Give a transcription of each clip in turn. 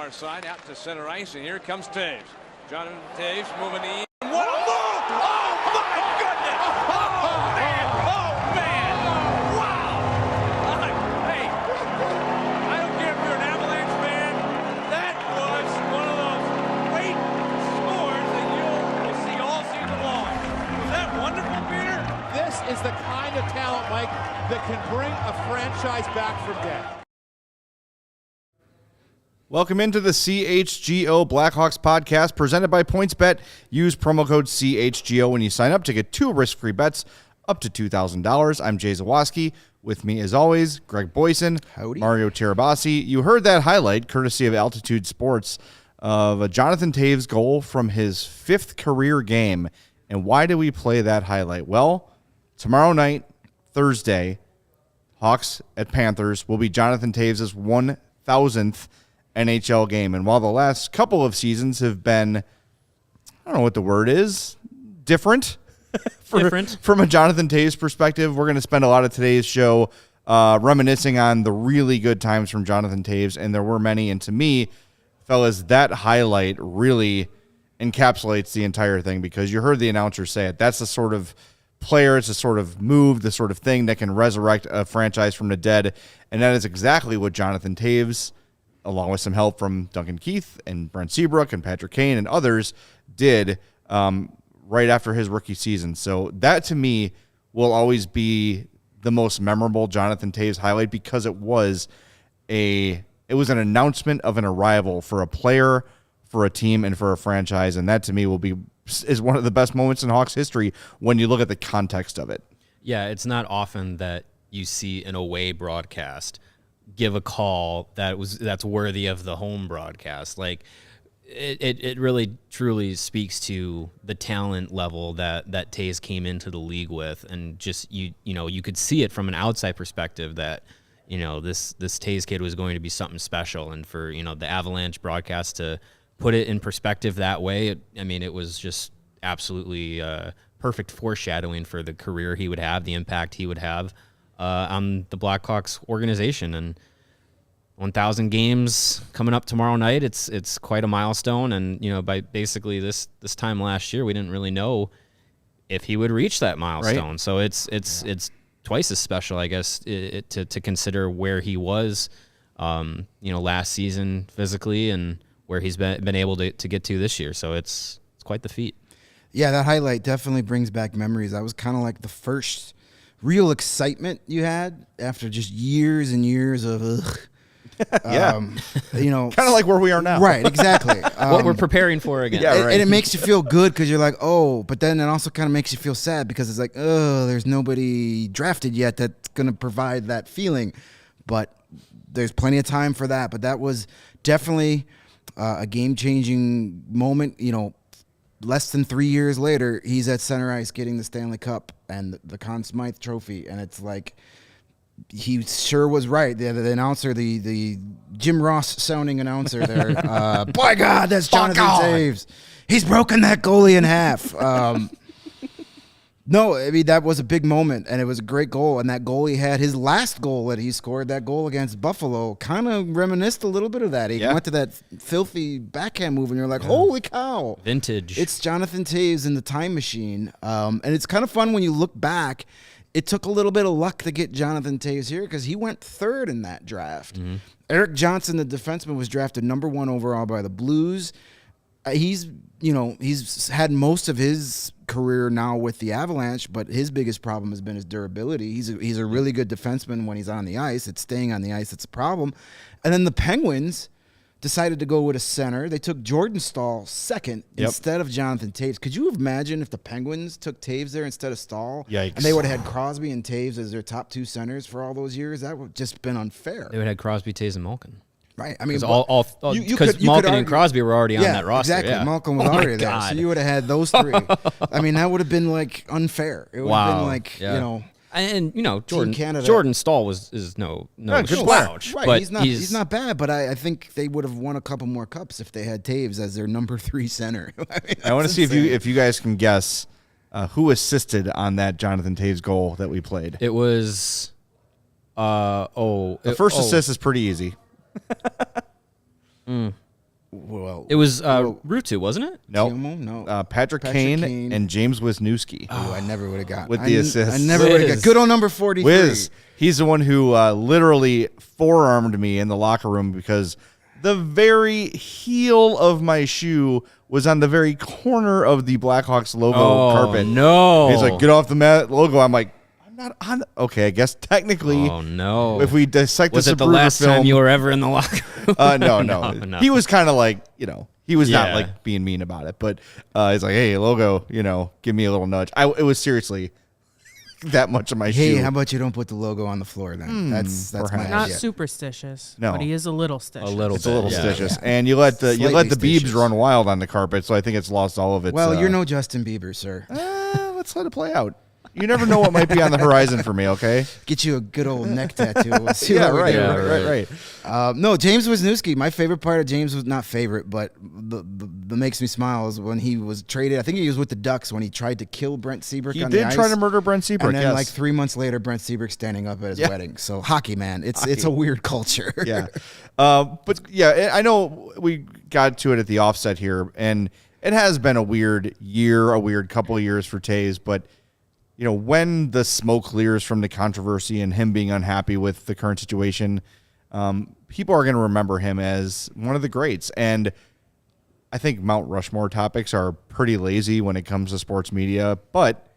far side out to center ice, and here comes Toews. Jonathan Toews moving in. What a move! Oh my goodness! Oh man! Oh man! Wow! Hey, I don't care if you're an Avalanche fan. That was one of those great scores that you'll see all season long. Was that wonderful, Peter? This is the kind of talent, Mike, that can bring a franchise back from dead. Welcome into the CHGO Blackhawks Podcast presented by PointsBet. Use promo code CHGO when you sign up to get 2 risk-free bets up to $2,000. I'm Jay Zawaski. With me, as always, Greg Boysen, Howdy. Mario Tirabassi. You heard that highlight, courtesy of Altitude Sports, of a Jonathan Toews goal from his 5th career game. And why do we play that highlight? Well, tomorrow night, Thursday, Hawks at Panthers will be Jonathan Toews' 1,000th NHL game. And while the last couple of seasons have been, I don't know what the word is, different. From a Jonathan Toews perspective, we're going to spend a lot of today's show reminiscing on the really good times from Jonathan Toews, and there were many. And to me, fellas, that highlight really encapsulates the entire thing, because you heard the announcer say it. That's the sort of player, it's the sort of move, the sort of thing that can resurrect a franchise from the dead. And that is exactly what Jonathan Toews, along with some help from Duncan Keith and Brent Seabrook and Patrick Kane and others, did right after his rookie season. So that, to me, will always be the most memorable Jonathan Toews highlight, because it was an announcement of an arrival for a player, for a team, and for a franchise. And that, to me, is one of the best moments in Hawks history when you look at the context of it. Yeah, it's not often that you see an away broadcast give a call that's worthy of the home broadcast. Like it really truly speaks to the talent level that Toews came into the league with, and just you could see it from an outside perspective that this Toews kid was going to be something special, and for the Avalanche broadcast to put it in perspective that way, it was just absolutely perfect foreshadowing for the career he would have, the impact he would have on the Blackhawks organization. And 1,000 games coming up tomorrow night. It's quite a milestone. And by basically this time last year, we didn't really know if he would reach that milestone. Right. So it's twice as special, I guess, to consider where he was, last season physically, and where he's been able to get to this year. So it's quite the feat. Yeah, that highlight definitely brings back memories. That was kind of like the first real excitement you had after just years and years of kind of like where we are now. Right, exactly. What we're preparing for again. Yeah, right. And it makes you feel good because you're like, oh, but then it also kind of makes you feel sad because it's like, oh, there's nobody drafted yet that's going to provide that feeling. But there's plenty of time for that. But that was definitely a game-changing moment. Less than 3 years later, he's at center ice getting the Stanley Cup and the Conn Smythe Trophy, and it's like he sure was right. The announcer, the Jim Ross sounding announcer there, by God, that's Jonathan Toews. He's broken that goalie in half. No, that was a big moment, and it was a great goal. And that goalie had his last goal that he scored, that goal against Buffalo, kind of reminisced a little bit of that. He went to that filthy backhand move, and you're like, holy cow. Vintage. It's Jonathan Toews in the time machine. And it's kind of fun when you look back. It took a little bit of luck to get Jonathan Toews here because he went 3rd in that draft. Mm-hmm. Eric Johnson, the defenseman, was drafted number 1 overall by the Blues. He's had most of his career now with the Avalanche, but his biggest problem has been his durability. He's a really good defenseman when he's on the ice. It's staying on the ice that's a problem. And then the Penguins decided to go with a center. They took Jordan Staal 2nd instead of Jonathan Toews. Could you imagine if the Penguins took Toews there instead of Staal? Yikes. And they would have had Crosby and Toews as their top 2 centers for all those years? That would have just been unfair. They would have had Crosby, Toews, and Malkin. Right. I mean, because Malkin and Crosby were already on that roster. Exactly. Yeah. Malkin was already there. So you would have had those 3. I mean, that would have been like unfair. It would have been like, And Canada. Jordan Staal is no slouch. Right. But he's not bad, but I think they would have won a couple more cups if they had Toews as their number 3 center. I want to see if you guys can guess who assisted on that Jonathan Toews goal that we played. It was the first assist is pretty easy. It was Rutu, wasn't it? No. Timo? No. Patrick Kane and James Wisniewski. Oh, I never would have got with the assist. I never would have got. Good old number 43. Wiz. He's the one who literally forearmed me in the locker room because the very heel of my shoe was on the very corner of the Blackhawks logo carpet. No. He's like, get off the mat logo. I'm like, I'm not on. Okay, I guess technically. Oh, no. If we dissect was it the last time you were ever in the locker room? No. He was kind of like, he was not like being mean about it, but he's like, hey, logo, give me a little nudge. It was seriously that much of my shoe. Hey, how about you don't put the logo on the floor then? That's my Not idea. superstitious, No. but he is a little stitious. It's a little stitious, and you let the Slightly Biebs run wild on the carpet, so I think it's lost all of its. Well, you're no Justin Bieber, sir. Let's let it play out. You never know what might be on the horizon for me. Okay. Get you a good old neck tattoo. We'll see Yeah, what we right, do. right. No, James Wisniewski. My favorite part of James was not favorite, but the makes me smile is when he was traded. I think he was with the Ducks when he tried to kill Brent Seabrook. He on the did ice. try to murder Brent Seabrook. And then, yes. like 3 months later, Brent Seabrook standing up at his wedding. So hockey, man, it's a weird culture. Yeah. But yeah, I know we got to it at the offset here, and it has been a weird year, a weird couple of years for Toews, but when the smoke clears from the controversy and him being unhappy with the current situation, people are going to remember him as one of the greats. And I think Mount Rushmore topics are pretty lazy when it comes to sports media, but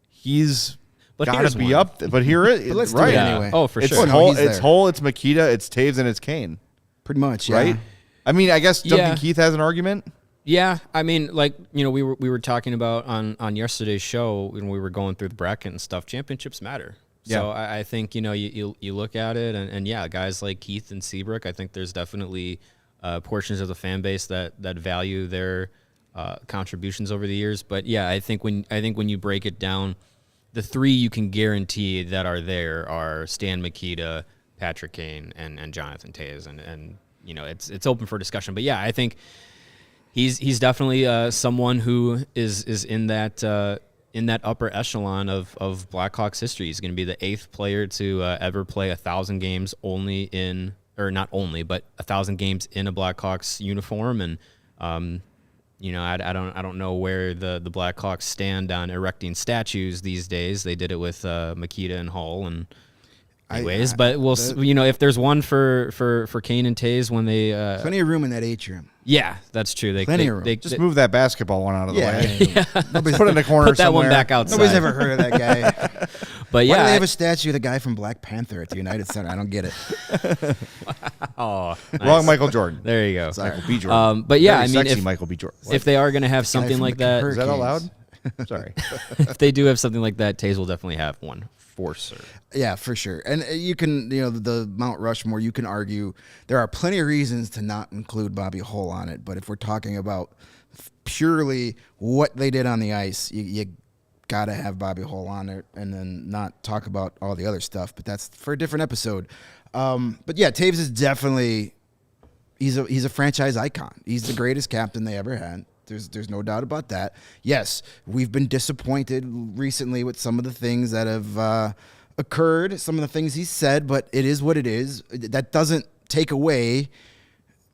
he's got to be up. But here it is. But let's do right. it anyway. Oh, for It's sure. Hull, he's it's there. Hull, it's Makita, it's Toews, and it's Kane. Pretty much, yeah. Right? I mean, I guess Duncan Yeah. Keith has an argument. Yeah, I mean, we were talking about on yesterday's show when we were going through the bracket and stuff. Championships matter. So I think you look at it and yeah, guys like Keith and Seabrook. I think there's definitely portions of the fan base that value their contributions over the years. But yeah, I think when you break it down, the three you can guarantee that are there are Stan Mikita, Patrick Kane, and Jonathan Toews, and it's open for discussion. But yeah, I think. He's definitely someone who is in that upper echelon of Blackhawks history. He's going to be the 8th player to ever play 1,000 games but 1,000 games in a Blackhawks uniform. And I don't know where the Blackhawks stand on erecting statues these days. They did it with Makita and Hull and. Anyways, but we'll if there's one for Kane and Toews when they Plenty of room in that atrium. Yeah, that's true. Plenty of room. Just move that basketball one out of the way. Nobody's Put it in the corner put that somewhere. one back outside. Nobody's ever heard of that guy. But Why do yeah, they have a statue of the guy from Black Panther at the United Center? I don't get it. oh, Wrong Michael Jordan. there you go. Michael B. Jordan. But yeah, Very I mean, sexy if, Michael B. Jordan. if they are going to have something from like the that, Is that allowed? Sorry. if they do have something like that, Toews will definitely have one for sure. Yeah, for sure. And you can, the Mount Rushmore, you can argue there are plenty of reasons to not include Bobby Hull on it. But if we're talking about purely what they did on the ice, you got to have Bobby Hull on it and then not talk about all the other stuff. But that's for a different episode. But yeah, Toews is definitely, he's a franchise icon. He's the greatest captain they ever had. There's no doubt about that. Yes, we've been disappointed recently with some of the things that have occurred, some of the things he said, but it is what it is. That doesn't take away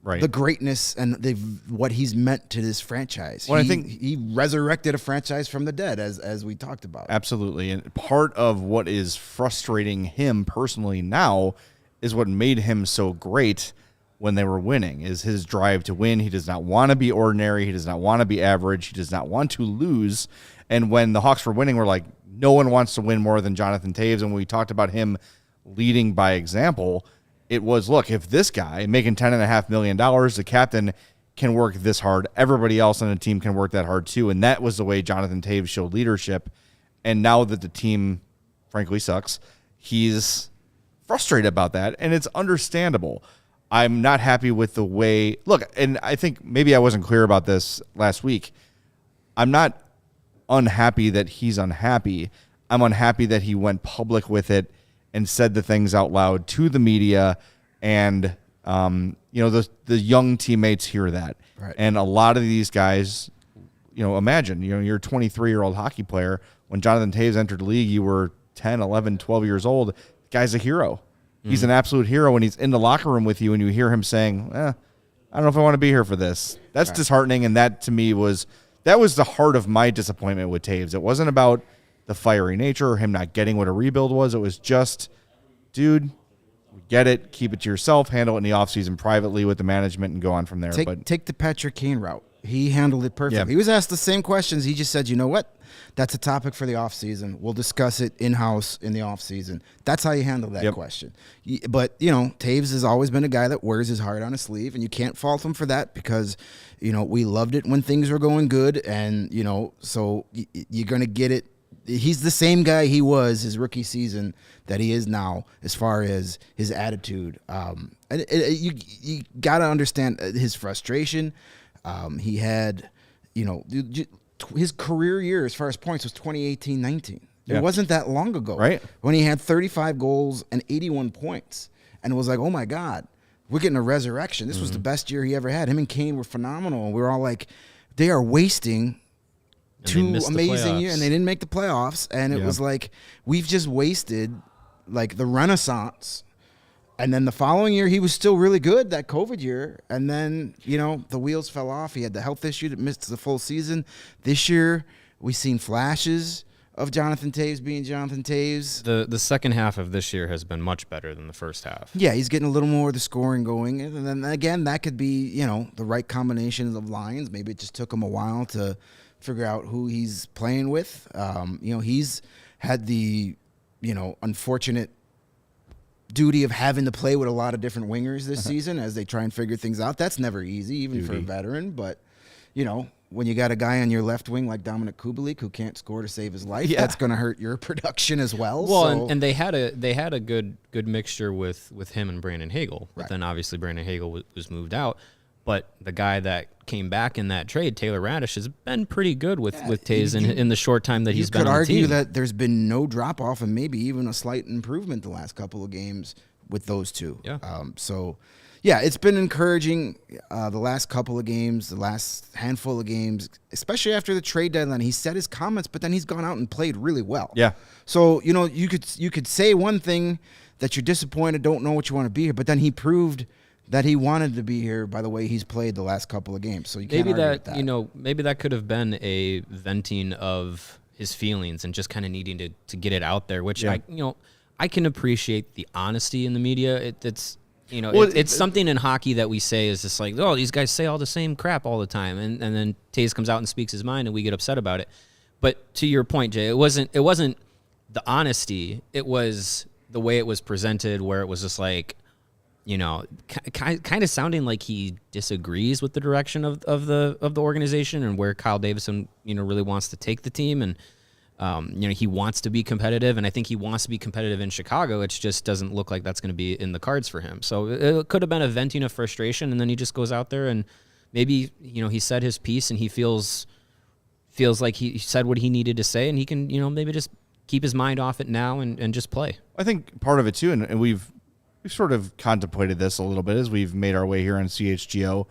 the greatness and what he's meant to this franchise. Well, I think he resurrected a franchise from the dead, as we talked about. Absolutely. And part of what is frustrating him personally now is what made him so great when they were winning, is his drive to win. He does not want to be ordinary. He does not want to be average. He does not want to lose. And when the Hawks were winning, we're like, no one wants to win more than Jonathan Toews. And when we talked about him leading by example, it was, look, if this guy making $10.5 million, the captain, can work this hard, everybody else on the team can work that hard too. And that was the way Jonathan Toews showed leadership. And now that the team, frankly, sucks, he's frustrated about that. And it's understandable. I'm not happy with the way, look, and I think maybe I wasn't clear about this last week. I'm not unhappy that he's unhappy. I'm unhappy that he went public with it and said the things out loud to the media. And, the young teammates hear that. Right. And a lot of these guys, imagine, you're a 23-year-old hockey player. When Jonathan Toews entered the league, you were 10, 11, 12 years old. The guy's a hero. He's an absolute hero, and he's in the locker room with you, and you hear him saying, I don't know if I want to be here for this. That's disheartening, and that to me was the heart of my disappointment with Toews. It wasn't about the fiery nature or him not getting what a rebuild was. It was just, dude, get it, keep it to yourself, handle it in the offseason privately with the management, and go on from there. Take the Patrick Kane route. He handled it perfectly. Yeah. He was asked the same questions. He just said, you know what? That's a topic for the offseason. We'll discuss it in-house in the offseason. That's how you handle that question. But, Toews has always been a guy that wears his heart on his sleeve, and you can't fault him for that because, we loved it when things were going good, and, so you're going to get it. He's the same guy he was his rookie season that he is now as far as his attitude. You got to understand his frustration. He had, his career year as far as points was 2018-19. It wasn't that long ago, right? When he had 35 goals and 81 points, and it was like, oh my God, we're getting a resurrection. This was the best year he ever had. Him and Kane were phenomenal. And we were all like, they are wasting 2 amazing years, and they didn't make the playoffs. And it was like, we've just wasted like the renaissance. And then the following year, he was still really good, that COVID year. And then, the wheels fell off. He had the health issue that missed the full season. This year, we've seen flashes of Jonathan Toews being Jonathan Toews. The second half of this year has been much better than the first half. Yeah, he's getting a little more of the scoring going. And then, again, that could be, the right combinations of lines. Maybe it just took him a while to figure out who he's playing with. He's had the, unfortunate duty of having to play with a lot of different wingers this season as they try and figure things out. That's never easy, even for a veteran. But, when you got a guy on your left wing like Dominic Kubalik who can't score to save his life, that's going to hurt your production as well. Well, and they had a good mixture with him and Brandon Hagel. But then obviously Brandon Hagel was moved out. But the guy that came back in that trade, Taylor Radish, has been pretty good with Toews in the short time that he's been on the team. You could argue that there's been no drop-off and maybe even a slight improvement the last couple of games with those two. Yeah. It's been encouraging the last couple of games, the last handful of games, especially after the trade deadline. He said his comments, but then he's gone out and played really well. Yeah. So, you could say one thing that you're disappointed, don't know what you want to be here, but then he proved that he wanted to be here by the way he's played the last couple of games. So you can't argue with that. Maybe that could have been a venting of his feelings and just kind of needing to get it out there, which I can appreciate the honesty in the media. It's something in hockey that we say is just like, oh, these guys say all the same crap all the time, and then Toews comes out and speaks his mind, and we get upset about it. But to your point, Jay, it wasn't the honesty. It was the way it was presented, where it was just like, kind of sounding like he disagrees with the direction of the organization and where Kyle Davidson, really wants to take the team. And, he wants to be competitive, and I think he wants to be competitive in Chicago. It just doesn't look like that's going to be in the cards for him. So it could have been a venting of frustration, and then he just goes out there and maybe, he said his piece and he feels like he said what he needed to say, and he can, maybe just keep his mind off it now and just play. I think part of it too, and we've sort of contemplated this a little bit as we've made our way here on CHGO.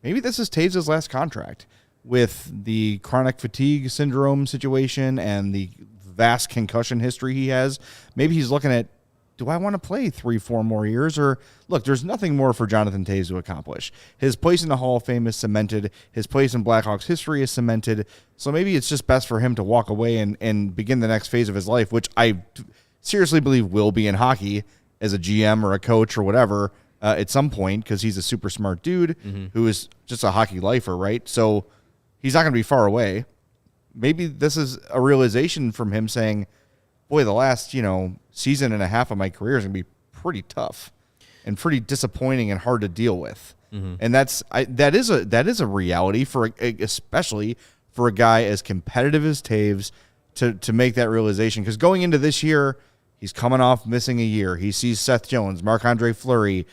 Maybe this is Toews' last contract with the chronic fatigue syndrome situation and the vast concussion history he has. Maybe he's looking at, do I want to play 3-4 more years? Or look, there's nothing more for Jonathan Toews to accomplish. His place in the Hall of Fame is cemented. His place in Blackhawks history is cemented. So maybe it's just best for him to walk away and begin the next phase of his life, which I seriously believe will be in hockey as a GM or a coach or whatever at some point, because he's a super smart dude who is just a hockey lifer, right? So he's not going to be far away. Maybe this is a realization from him saying, boy, the last, season and a half of my career is going to be pretty tough and pretty disappointing and hard to deal with. And that is a reality for especially for a guy as competitive as Toews to make that realization. Because going into this year, he's coming off missing a year. He sees Seth Jones, Marc-Andre Fleury,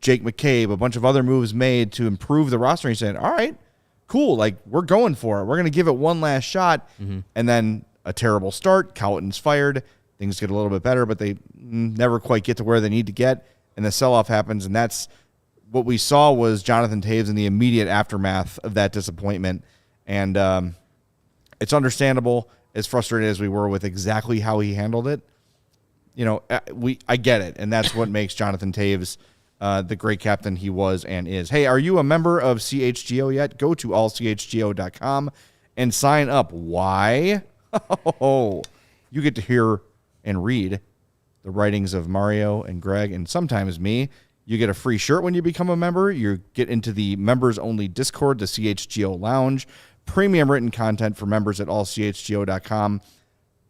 Jake McCabe, a bunch of other moves made to improve the roster. He's saying, all right, cool, like we're going for it. We're going to give it one last shot. And then a terrible start. Colton's fired. Things get a little bit better, but they never quite get to where they need to get. And the sell-off happens, and that's what we saw was Jonathan Toews in the immediate aftermath of that disappointment. And it's understandable, as frustrated as we were with exactly how he handled it. I get it, and that's what makes Jonathan Toews the great captain he was and is. Hey, are you a member of CHGO yet? Go to allchgo.com and sign up. Why? Oh, you get to hear and read the writings of Mario and Greg and sometimes me. You get a free shirt when you become a member. You get into the members-only Discord, the CHGO Lounge, premium written content for members at allchgo.com.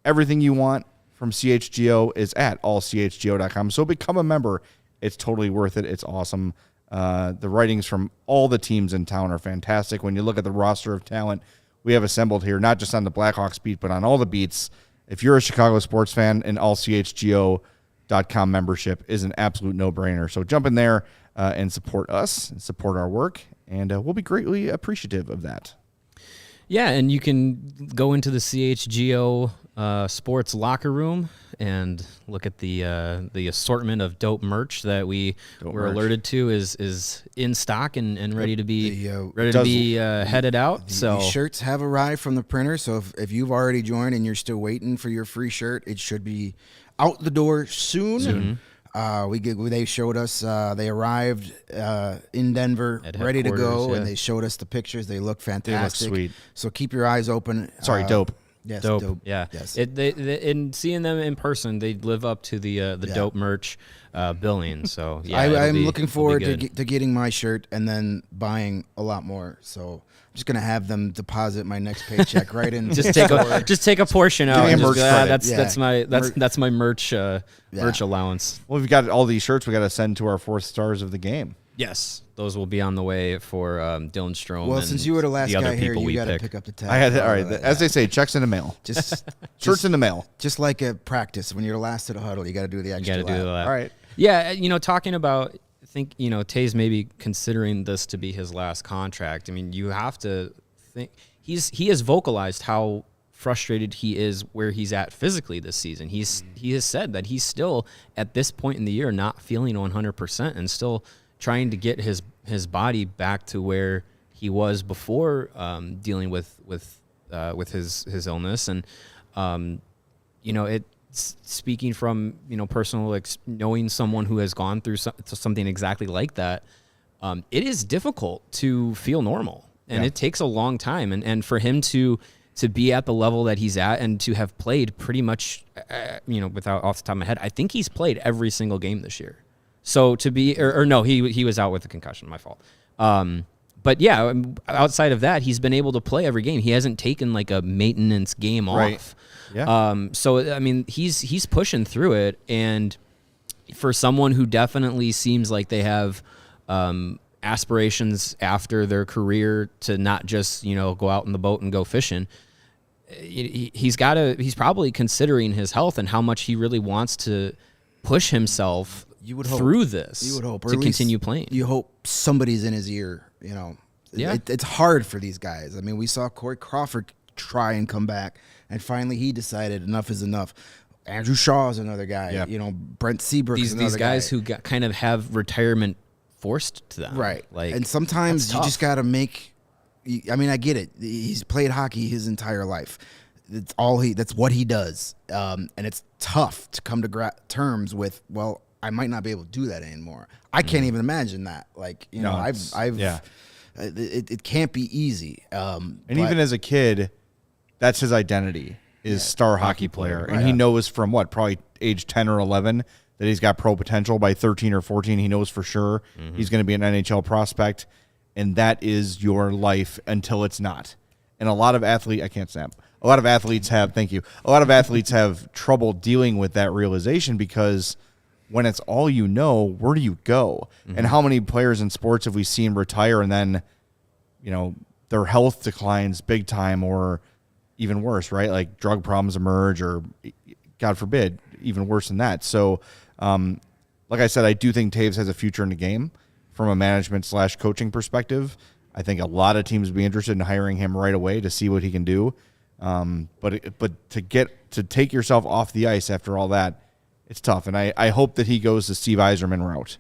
Everything you want from CHGO is at allchgo.com. So become a member. It's totally worth it. It's awesome. The writings from all the teams in town are fantastic. When you look at the roster of talent we have assembled here, not just on the Blackhawks beat, but on all the beats, if you're a Chicago sports fan, an allchgo.com membership is an absolute no-brainer. So jump in there and support us and support our work, and we'll be greatly appreciative of that. Yeah, and you can go into the CHGO sports locker room and look at the assortment of dope merch that we're alerted to is in stock and ready to be headed out. The shirts have arrived from the printer, so if you've already joined and you're still waiting for your free shirt, it should be out the door soon. They showed us they arrived in Denver, ready to go, and they showed us the pictures. They look fantastic. They look sweet. So keep your eyes open. Sorry, dope. Yes, dope. Yeah. Yes. In seeing them in person, they live up to the dope merch billing. So yeah, I'm looking forward to getting my shirt and then buying a lot more. So I'm just gonna have them deposit my next paycheck right in. just take a portion out. Give me a merch That's my merch allowance. Well, we've got all these shirts we got to send to our 4th stars of the game. Yes, those will be on the way for Dylan Strome. Well, since you were the last guy here, you got to pick up the tab. I had all right. As they say, checks in the mail. Shirts in the mail. Just like a practice, when you're the last to the huddle, you got to do the extra. All right. Yeah, talking about, I think Toews maybe considering this to be his last contract. I mean, you have to think he has vocalized how frustrated he is where he's at physically this season. He has said that he's still at this point in the year not feeling 100% and still trying to get his body back to where he was before dealing with his illness. And it's speaking from personal knowing someone who has gone through something exactly like that. It is difficult to feel normal, and it takes a long time. And for him to be at the level that he's at and to have played pretty much, without off the top of my head, I think he's played every single game this year. So to be, or no, he was out with a concussion, my fault. But yeah, outside of that, he's been able to play every game. He hasn't taken like a maintenance game off. Yeah. So I mean, he's pushing through it, and for someone who definitely seems like they have aspirations after their career to not just go out in the boat and go fishing, he's probably considering his health and how much he really wants to push himself through this. You would hope to continue playing. You hope somebody's in his ear. It's hard for these guys. I mean, we saw Corey Crawford try and come back, and finally he decided enough is enough. Andrew Shaw is another guy. Yeah. Brent Seabrook is another guy. These guys who kind of have retirement forced to them. Right. And sometimes you just got to make. I mean, I get it. He's played hockey his entire life. That's what he does. And it's tough to come to terms with. Well, I might not be able to do that anymore. I can't even imagine that. It can't be easy. And even as a kid, that's his identity is star hockey player. And he knows from probably age 10 or 11 that he's got pro potential. By 13 or 14, he knows for sure he's going to be an NHL prospect. And that is your life until it's not. And a lot of athletes have trouble dealing with that realization because when it's all you know, where do you go? And how many players in sports have we seen retire and then, their health declines big time or even worse, right? Like drug problems emerge or, God forbid, even worse than that. So, like I said, I do think Toews has a future in the game from a management/coaching perspective. I think a lot of teams would be interested in hiring him right away to see what he can do. But to take yourself off the ice after all that, it's tough, and I hope that he goes the Steve Yzerman route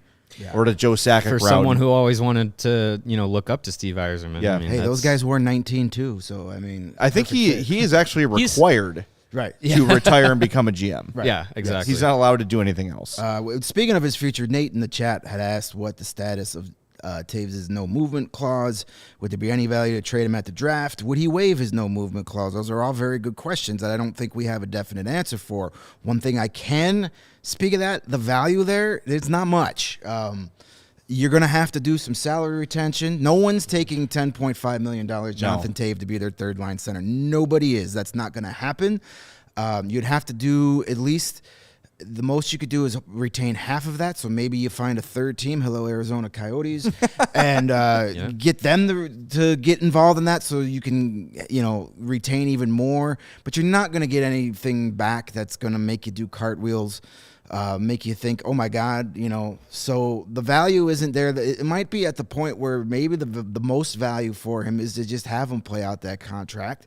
or the Joe Sakic route. For someone who always wanted to, look up to Steve Yzerman. Yeah. I mean, hey, those guys were 19 too, so I mean, I think he is actually required. Right. to retire and become a GM. Right. Yeah, exactly. He's not allowed to do anything else. Speaking of his future, Nate in the chat had asked what the status of Toews' no movement clause. Would there be any value to trade him at the draft? Would he waive his no movement clause? Those are all very good questions that I don't think we have a definite answer for. One thing I can speak of that, the value there's not much. You're going to have to do some salary retention. No one's taking $10.5 million Jonathan Toews to be their third line center. Nobody is. That's not going to happen. You'd have to do at least the most you could do is retain half of that. So maybe you find a third team, hello Arizona Coyotes, and get them to get involved in that so you can, retain even more. But you're not going to get anything back that's going to make you do cartwheels, make you think, oh my God, So the value isn't there. It might be at the point where maybe the most value for him is to just have him play out that contract.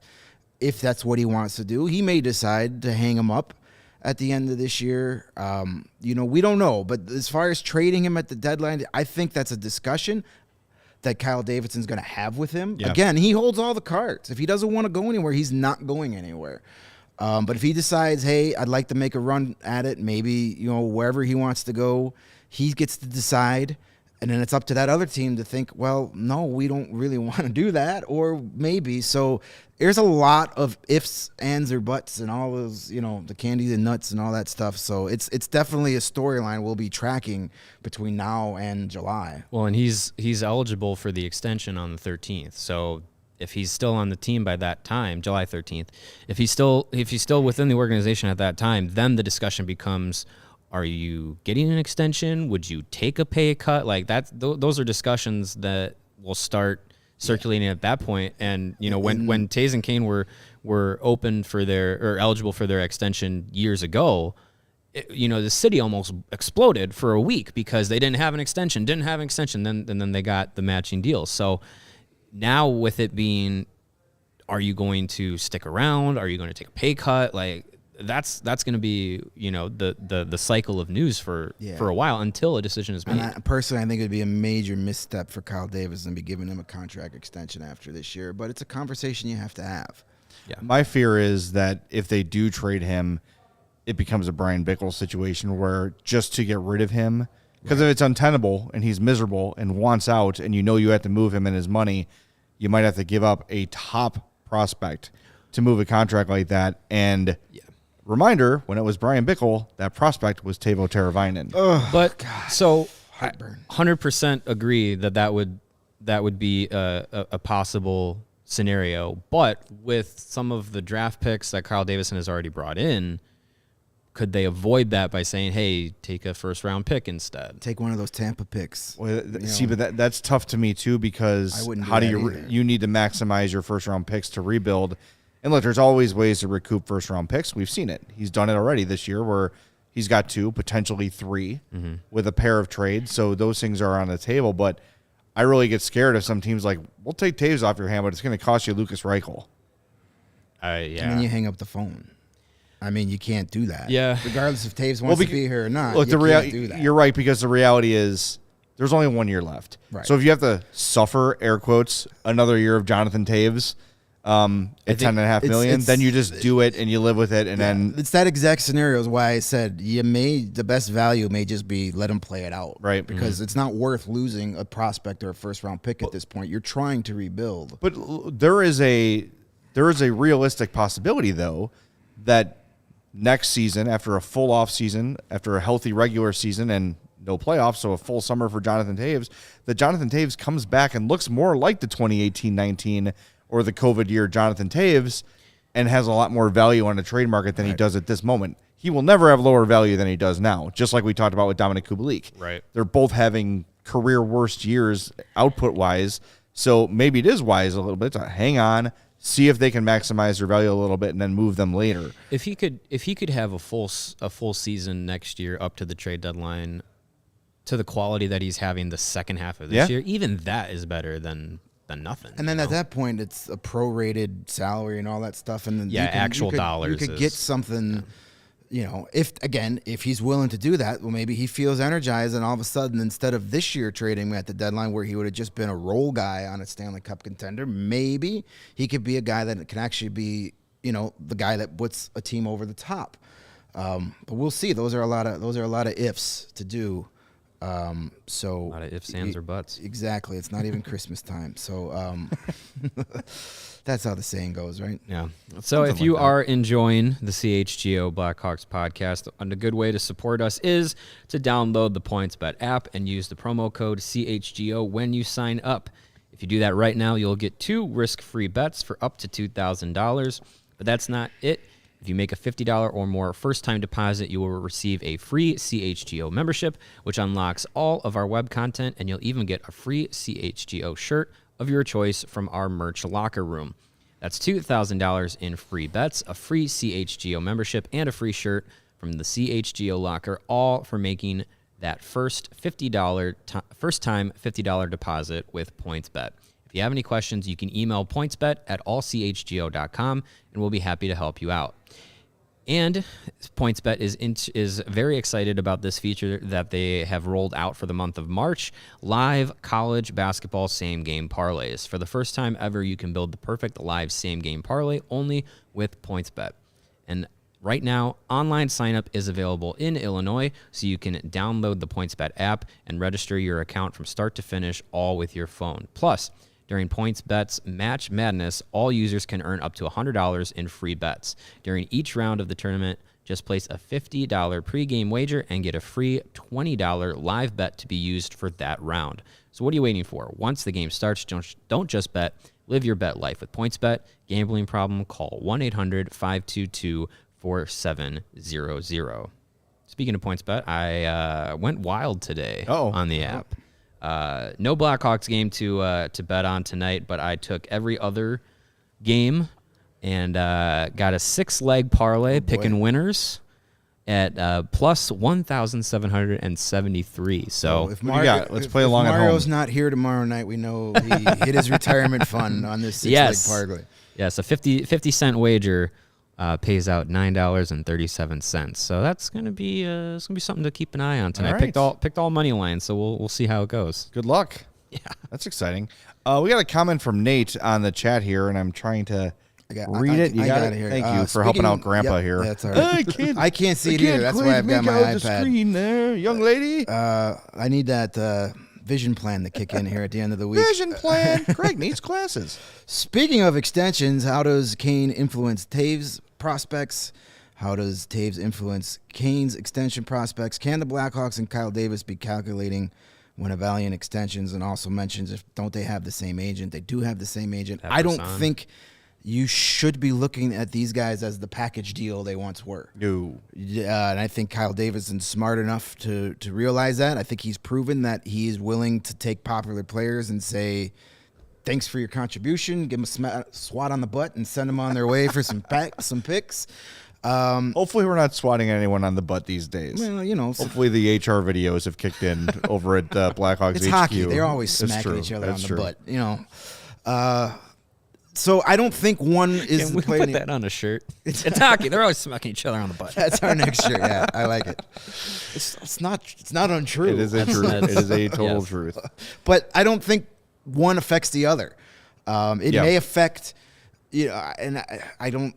If that's what he wants to do, he may decide to hang him up at the end of this year. We don't know. But as far as trading him at the deadline, I think that's a discussion that Kyle Davidson's going to have with him. Yeah. Again, he holds all the cards. If he doesn't want to go anywhere, he's not going anywhere. But if he decides, hey, I'd like to make a run at it, maybe, wherever he wants to go, he gets to decide. And then it's up to that other team to think, well, no, we don't really want to do that, or maybe. So there's a lot of ifs, ands, or buts, and all those, the candies and nuts and all that stuff. So it's definitely a storyline we'll be tracking between now and July. Well, and he's eligible for the extension on the 13th. So if he's still on the team by that time, July 13th, if he's still within the organization at that time, then the discussion becomes, are you getting an extension? Would you take a pay cut? Like that, those are discussions that will start circulating at that point. And when Toews and Kane were open for eligible for their extension years ago, the city almost exploded for a week because they didn't have an extension. Then they got the matching deals. So now with it being, are you going to stick around? Are you going to take a pay cut? Like, that's going to be the cycle of news for a while until a decision is made. And personally, I think it would be a major misstep for Kyle Davidson to be giving him a contract extension after this year. But it's a conversation you have to have. Yeah. My fear is that if they do trade him, it becomes a Brian Bickle situation where just to get rid of him, because if it's untenable and he's miserable and wants out, and you have to move him and his money, you might have to give up a top prospect to move a contract like that. And reminder, when it was Brian Bickle, that prospect was Teuvo Teravainen. But God. So Heartburn. 100% agree that would be a possible scenario. But with some of the draft picks that Kyle Davidson has already brought in, could they avoid that by saying, hey, take a first-round pick instead? Take one of those Tampa picks. Well, but that's tough to me, too, because how do you need to maximize your first-round picks to rebuild? And look, there's always ways to recoup first-round picks. We've seen it. He's done it already this year where he's got 2, potentially 3 with a pair of trades. So those things are on the table. But I really get scared of some teams like, we'll take Toews off your hand, but it's going to cost you Lucas Reichel. And then you hang up the phone. I mean, you can't do that. Yeah. Regardless if Toews wants to be here or not, look, you can't do that. You're right, because the reality is there's only 1 year left. Right. So if you have to suffer, air quotes, another year of Jonathan Toews at $10.5 million, then you just do it and you live with it. And then it's that exact scenario is why I said the best value may just be let him play it out. Right. Because it's not worth losing a prospect or a first-round pick at this point. You're trying to rebuild. But there is a realistic possibility, though, that next season, after a full off season, after a healthy regular season and no playoffs, so a full summer for Jonathan Toews, that Jonathan Toews comes back and looks more like the 2018-19 or the COVID year Jonathan Toews and has a lot more value on the trade market than he does at this moment. He will never have lower value than he does now, just like we talked about with Dominic Kubalik. Right. They're both having career worst years output-wise, so maybe it is wise a little bit to hang on, see if they can maximize their value a little bit, and then move them later. If he could have a full season next year up to the trade deadline, to the quality that he's having the second half of this year, even that is better than nothing. And then at that point, it's a prorated salary and all that stuff, and then actual dollars. You could get something. If he's willing to do that, well, maybe he feels energized, and all of a sudden, instead of this year trading at the deadline where he would have just been a role guy on a Stanley Cup contender, maybe he could be a guy that can actually be the guy that puts a team over the top. But we'll see. Those are a lot of ifs to do. So A lot of ifs, ands, or buts. Exactly. It's not even Christmas time. So that's how the saying goes, right? Yeah. So if you are enjoying the CHGO Blackhawks podcast, a good way to support us is to download the PointsBet app and use the promo code CHGO when you sign up. If you do that right now, you'll get 2 risk-free bets for up to $2,000. But that's not it. If you make a $50 or more first-time deposit, you will receive a free CHGO membership, which unlocks all of our web content, and you'll even get a free CHGO shirt of your choice from our merch locker room. That's $2,000 in free bets, a free CHGO membership, and a free shirt from the CHGO locker, all for making that first-time $50 deposit with PointsBet. If you have any questions, you can email pointsbet@allchgo.com, and we'll be happy to help you out. And PointsBet is very excited about this feature that they have rolled out for the month of March, live college basketball same-game parlays. For the first time ever, you can build the perfect live same-game parlay only with PointsBet. And right now, online sign-up is available in Illinois, so you can download the PointsBet app and register your account from start to finish, all with your phone. Plus, during PointsBet's Match Madness, all users can earn up to $100 in free bets. During each round of the tournament, just place a $50 pregame wager and get a free $20 live bet to be used for that round. So what are you waiting for? Once the game starts, don't just bet. Live your bet life with PointsBet. Gambling problem? Call 1-800-522-4700. Speaking of PointsBet, I went wild today on the app. No Blackhawks game to bet on tonight, but I took every other game and got a 6-leg parlay picking winners at plus 1,773. So if let's play along at home. Mario's not here tomorrow night, we know he hit his retirement fund on this 6-leg parlay. Yes, a 50-cent wager pays out $9.37. So that's gonna be something to keep an eye on tonight. All right. Picked all money lines, so we'll see how it goes. Good luck. Yeah, that's exciking. We got a comment from Nate on the chat here, and I'm trying to read it. You got it here. Thank you for helping out Grandpa here. That's all right. I can't see it either. That's why I've got my iPad. The screen there, young lady. I need that vision plan to kick in here at the end of the week. Vision plan. Craig needs glasses. Speaking of extensions, how does Kane influence Toews' prospects? How does Toews influence Kane's extension prospects? Can the Blackhawks and Kyle Davis be calculating when evaluating extensions? And also mentions, don't they have the same agent? They do have the same agent. I don't think you should be looking at these guys as the package deal they once were. No. And I think Kyle Davis is smart enough to realize that. I think he's proven that he is willing to take popular players and say, thanks for your contribution, give them a swat on the butt and send them on their way for some picks. Hopefully we're not swatting anyone on the butt these days. Well, hopefully the HR videos have kicked in over at Blackhawks it's HQ. Hockey. They're always smacking each other on the butt. So I don't think one is. Can we put that on a shirt? It's hockey. They're always smacking each other on the butt. That's our next shirt. Yeah, I like it. It's not untrue. It is a truth. It is a total truth. But I don't think one affects the other. It may affect, and I don't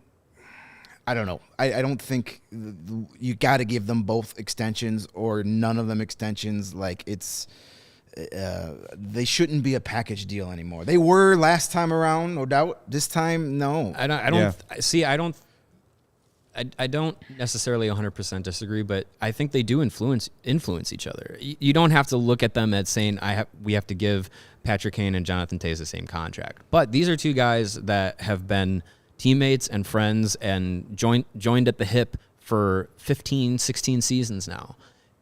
know. I don't think you got to give them both extensions or none of them extensions. Like they shouldn't be a package deal anymore. They were last time around, no doubt. This time, no. I don't necessarily 100% disagree, but I think they do influence each other. You don't have to look at them as saying we have to give Patrick Kane and Jonathan Toews the same contract. But these are two guys that have been teammates and friends and joined at the hip for 15, 16 seasons now.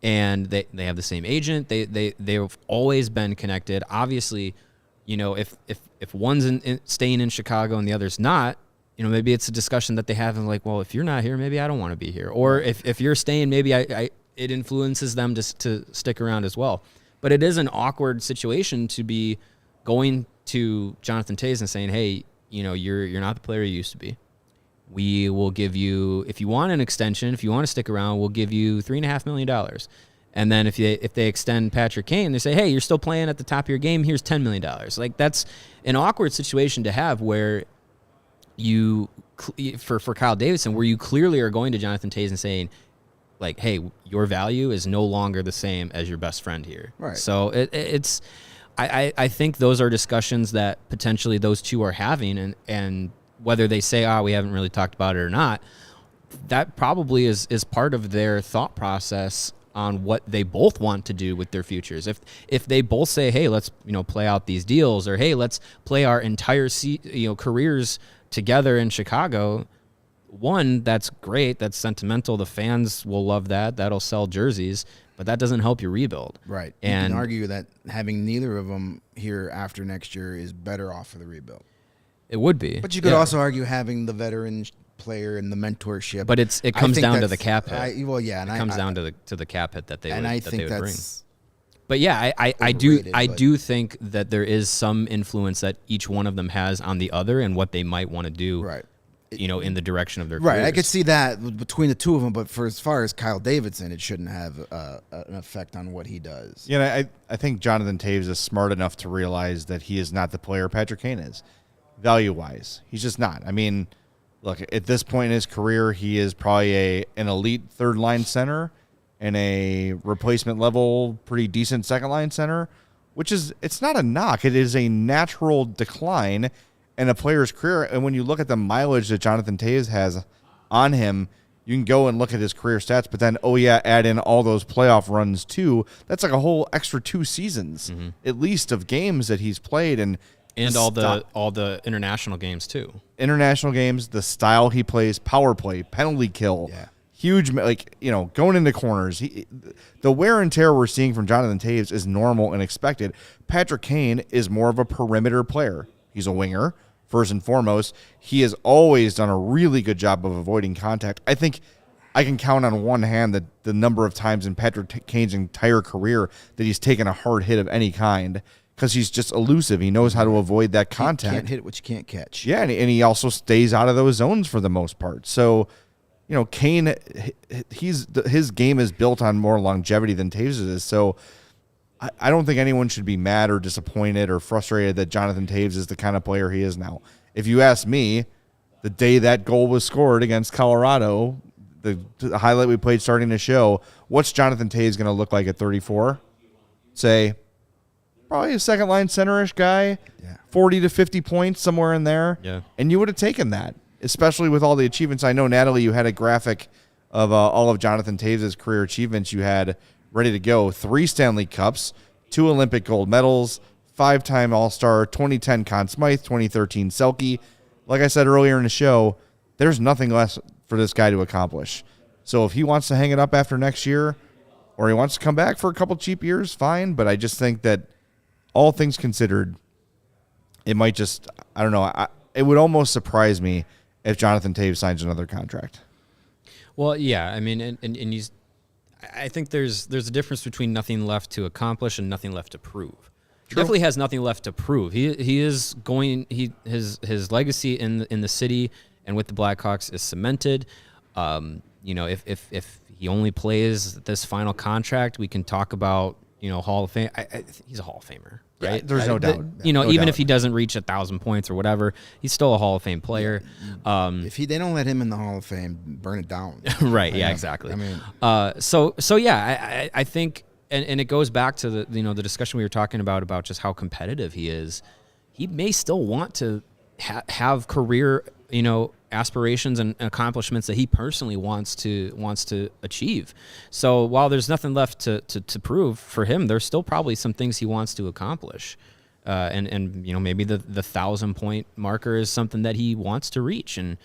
And they have the same agent. They've always been connected. Obviously, if one's staying in Chicago and the other's not, maybe it's a discussion that they have and like, well, if you're not here, maybe I don't want to be here. Or if you're staying, maybe it influences them to stick around as well. But it is an awkward situation to be going to Jonathan Toews and saying, hey, you're not the player you used to be. We will give you, if you want an extension, if you want to stick around, we'll give you $3.5 million. And then if they extend Patrick Kane, they say, hey, you're still playing at the top of your game, here's $10 million. Like, that's an awkward situation to have where for Kyle Davidson, where you clearly are going to Jonathan Toews and saying, like, hey, your value is no longer the same as your best friend here. Right. So it's I think those are discussions that potentially those two are having, and whether they say, we haven't really talked about it or not, that probably is part of their thought process on what they both want to do with their futures. If they both say, hey, let's play out these deals, or hey, let's play our entire careers together in Chicago, one, that's great, that's sentimental, the fans will love that, that'll sell jerseys, but that doesn't help you rebuild. Right. And you can argue that having neither of them here after next year is better off for the rebuild. it would be. But you could also argue having the veteran player and the mentorship. But it comes down to the cap hit. It comes down to the cap hit that they would bring. But yeah, I do think that there is some influence that each one of them has on the other and what they might want to do. Right. In the direction of their right. careers. I could see that between the two of them, but for as far as Kyle Davidson, it shouldn't have an effect on what he does. Yeah, I think Jonathan Toews is smart enough to realize that he is not the player Patrick Kane is, value-wise. He's just not. I mean, look, at this point in his career, he is probably an elite third-line center and a replacement-level, pretty decent second-line center, which is, it's not a knock. It is a natural decline in a player's career. And when you look at the mileage that Jonathan Toews has on him, you can go and look at his career stats, but then, add in all those playoff runs too. That's like a whole extra 2 seasons, at least, of games that he's played. And all the international games too. International games, the style he plays, power play, penalty kill, huge, going into corners. The wear and tear we're seeing from Jonathan Toews is normal and expected. Patrick Kane is more of a perimeter player. He's a winger, first and foremost. He has always done a really good job of avoiding contact. I think I can count on one hand the number of times in Patrick Kane's entire career that he's taken a hard hit of any kind, because he's just elusive. He knows how to avoid that contact. You can't hit what you can't catch. Yeah, and he also stays out of those zones for the most part. So, Kane, his game is built on more longevity than Toews is. So I don't think anyone should be mad or disappointed or frustrated that Jonathan Toews is the kind of player he is now. If you ask me, the day that goal was scored against Colorado, the highlight we played starting the show, what's Jonathan Toews going to look like at 34? Say, probably a second-line center-ish guy, 40 to 50 points, somewhere in there. Yeah. And you would have taken that, especially with all the achievements. I know, Natalie, you had a graphic of all of Jonathan Toews' career achievements you had ready to go. 3 Stanley Cups, 2 Olympic gold medals, 5-time All-Star, 2010 Conn Smythe, 2013 Selke. Like I said earlier in the show, there's nothing less for this guy to accomplish. So if he wants to hang it up after next year, or he wants to come back for a couple cheap years, fine. But I just think that all things considered, it might just, I don't know, it would almost surprise me if Jonathan Toews signs another contract. Well, yeah, I mean, and he's, I think there's a difference between nothing left to accomplish and nothing left to prove. He definitely has nothing left to prove. He is going, his legacy in the city and with the Blackhawks is cemented. If he only plays this final contract, we can talk about Hall of Fame. He's a Hall of Famer, right? Yeah, there's no doubt. Even if he doesn't reach 1,000 points or whatever, he's still a Hall of Fame player. If they don't let him in the Hall of Fame, burn it down. Right? Yeah, exactly. I mean, I think, and it goes back to the discussion we were talking about just how competitive he is. He may still want to have career aspirations and accomplishments that he personally wants to achieve. So while there's nothing left to prove for him, there's still probably some things he wants to accomplish. And maybe the 1,000-point marker is something that he wants to reach. And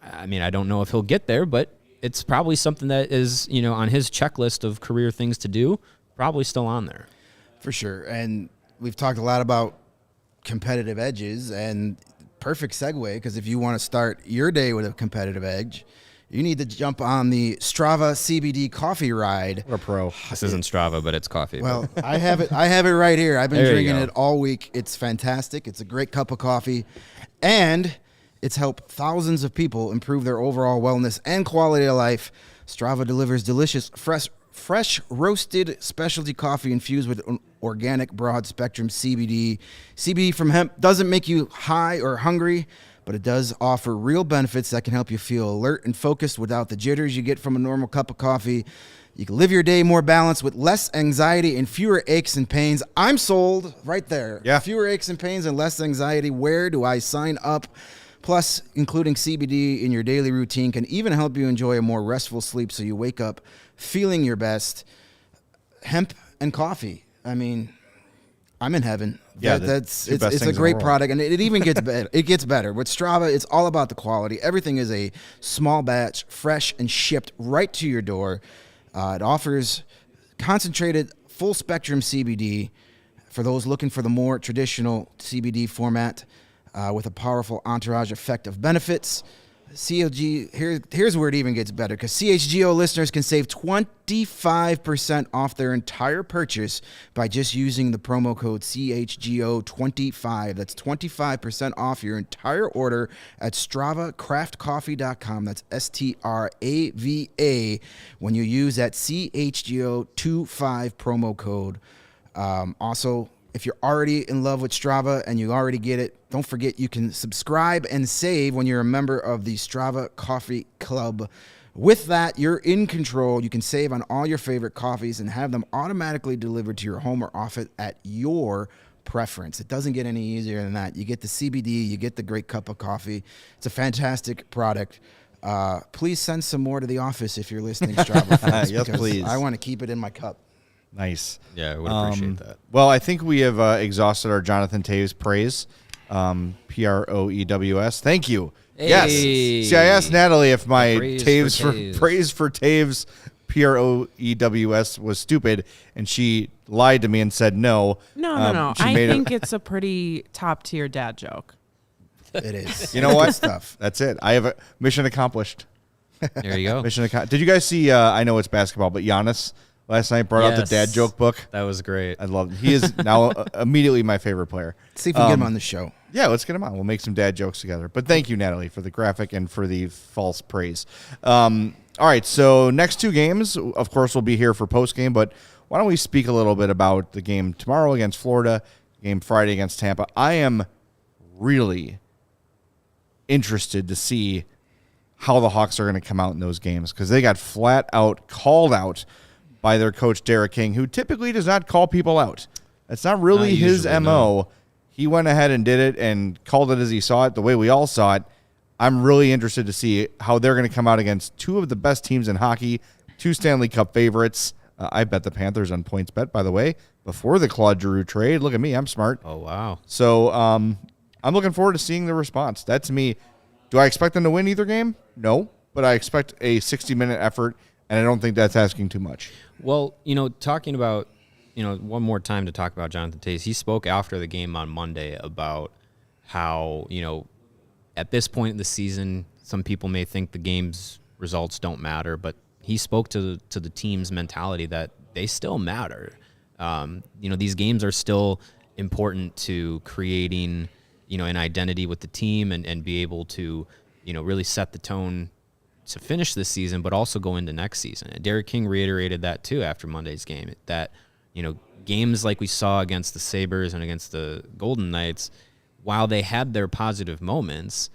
I mean, I don't know if he'll get there, but it's probably something that is, on his checklist of career things to do, probably still on there. For sure. And we've talked a lot about competitive edges, and perfect segue, because if you want to start your day with a competitive edge, you need to jump on the Strava CBD coffee ride. What a pro. This isn't Strava, but it's coffee. Well, I have it right here. I've been drinking it all week. It's fantastic. It's a great cup of coffee, and it's helped thousands of people improve their overall wellness and quality of life. Strava delivers delicious, fresh roasted specialty coffee infused with organic broad spectrum CBD. CBD from hemp doesn't make you high or hungry, but it does offer real benefits that can help you feel alert and focused without the jitters you get from a normal cup of coffee. You can live your day more balanced with less anxiety and fewer aches and pains. I'm sold right there. Yeah. Fewer aches and pains and less anxiety. Where do I sign up? Plus, including CBD in your daily routine can even help you enjoy a more restful sleep so you wake up feeling your best. Hemp and coffee. I mean, I'm in heaven. Yeah, it's two best a things in the great world. product, and it even gets better. It gets better. With Strava, it's all about the quality. Everything is a small batch, fresh, and shipped right to your door. It offers concentrated full-spectrum CBD for those looking for the more traditional CBD format with a powerful entourage effect of benefits. Here's where it even gets better, because CHGO listeners can save 25% off their entire purchase by just using the promo code CHGO25. That's 25% off your entire order at StravaCraftCoffee.com. That's STRAVA when you use that CHGO25 promo code. Also, if you're already in love with Strava and you already get it, don't forget you can subscribe and save when you're a member of the Strava Coffee Club. With that, you're in control. You can save on all your favorite coffees and have them automatically delivered to your home or office at your preference. It doesn't get any easier than that. You get the CBD, you get the great cup of coffee. It's a fantastic product. Please send some more to the office if you're listening, Strava fans, Yes, because please. I want to keep it in my cup. Nice. Yeah, I would appreciate that. Well, I think we have exhausted our Jonathan Toews praise. Proews. Thank you. Hey. Yes. See, I asked Natalie if my Praise Toews for for Toews. praise for Toews Proews was stupid, and she lied to me and said no. No. She I made think it's a pretty top tier dad joke. It is. You know what? Good stuff. That's it. I have a mission accomplished. There you go. Did you guys see? I know it's basketball, but Giannis last night brought out the Yes. dad joke book. That was great. I love him. He is now immediately my favorite player. See if we can get him on the show. Yeah, let's get him on. We'll make some dad jokes together. But thank you, Natalie, for the graphic and for the false praise. All right, so next two games, of course, will be here for postgame, but why don't we speak a little bit about the game tomorrow against Florida, game Friday against Tampa. I am really interested to see how the Hawks are going to come out in those games, because they got flat out called out by their coach, Derek King, who typically does not call people out. That's not really Not his usually, MO. no. He went ahead and did it and called it as he saw it, the way we all saw it. I'm really interested to see how they're going to come out against two of the best teams in hockey, two Stanley Cup favorites. I bet the Panthers on PointsBet, by the way, before the Claude Giroux trade. Look at me. I'm smart. Oh, wow. So I'm looking forward to seeing the response. That's me. Do I expect them to win either game? No, but I expect a 60-minute effort, and I don't think that's asking too much. Well, talking about, one more time to talk about Jonathan Toews. He spoke after the game on Monday about how, at this point in the season, some people may think the game's results don't matter, but he spoke to the team's mentality that they still matter. These games are still important to creating, an identity with the team and be able to, really set the tone to finish this season, but also go into next season. And Derek King reiterated that too after Monday's game, that, games like we saw against the Sabres and against the Golden Knights, while they had their positive moments,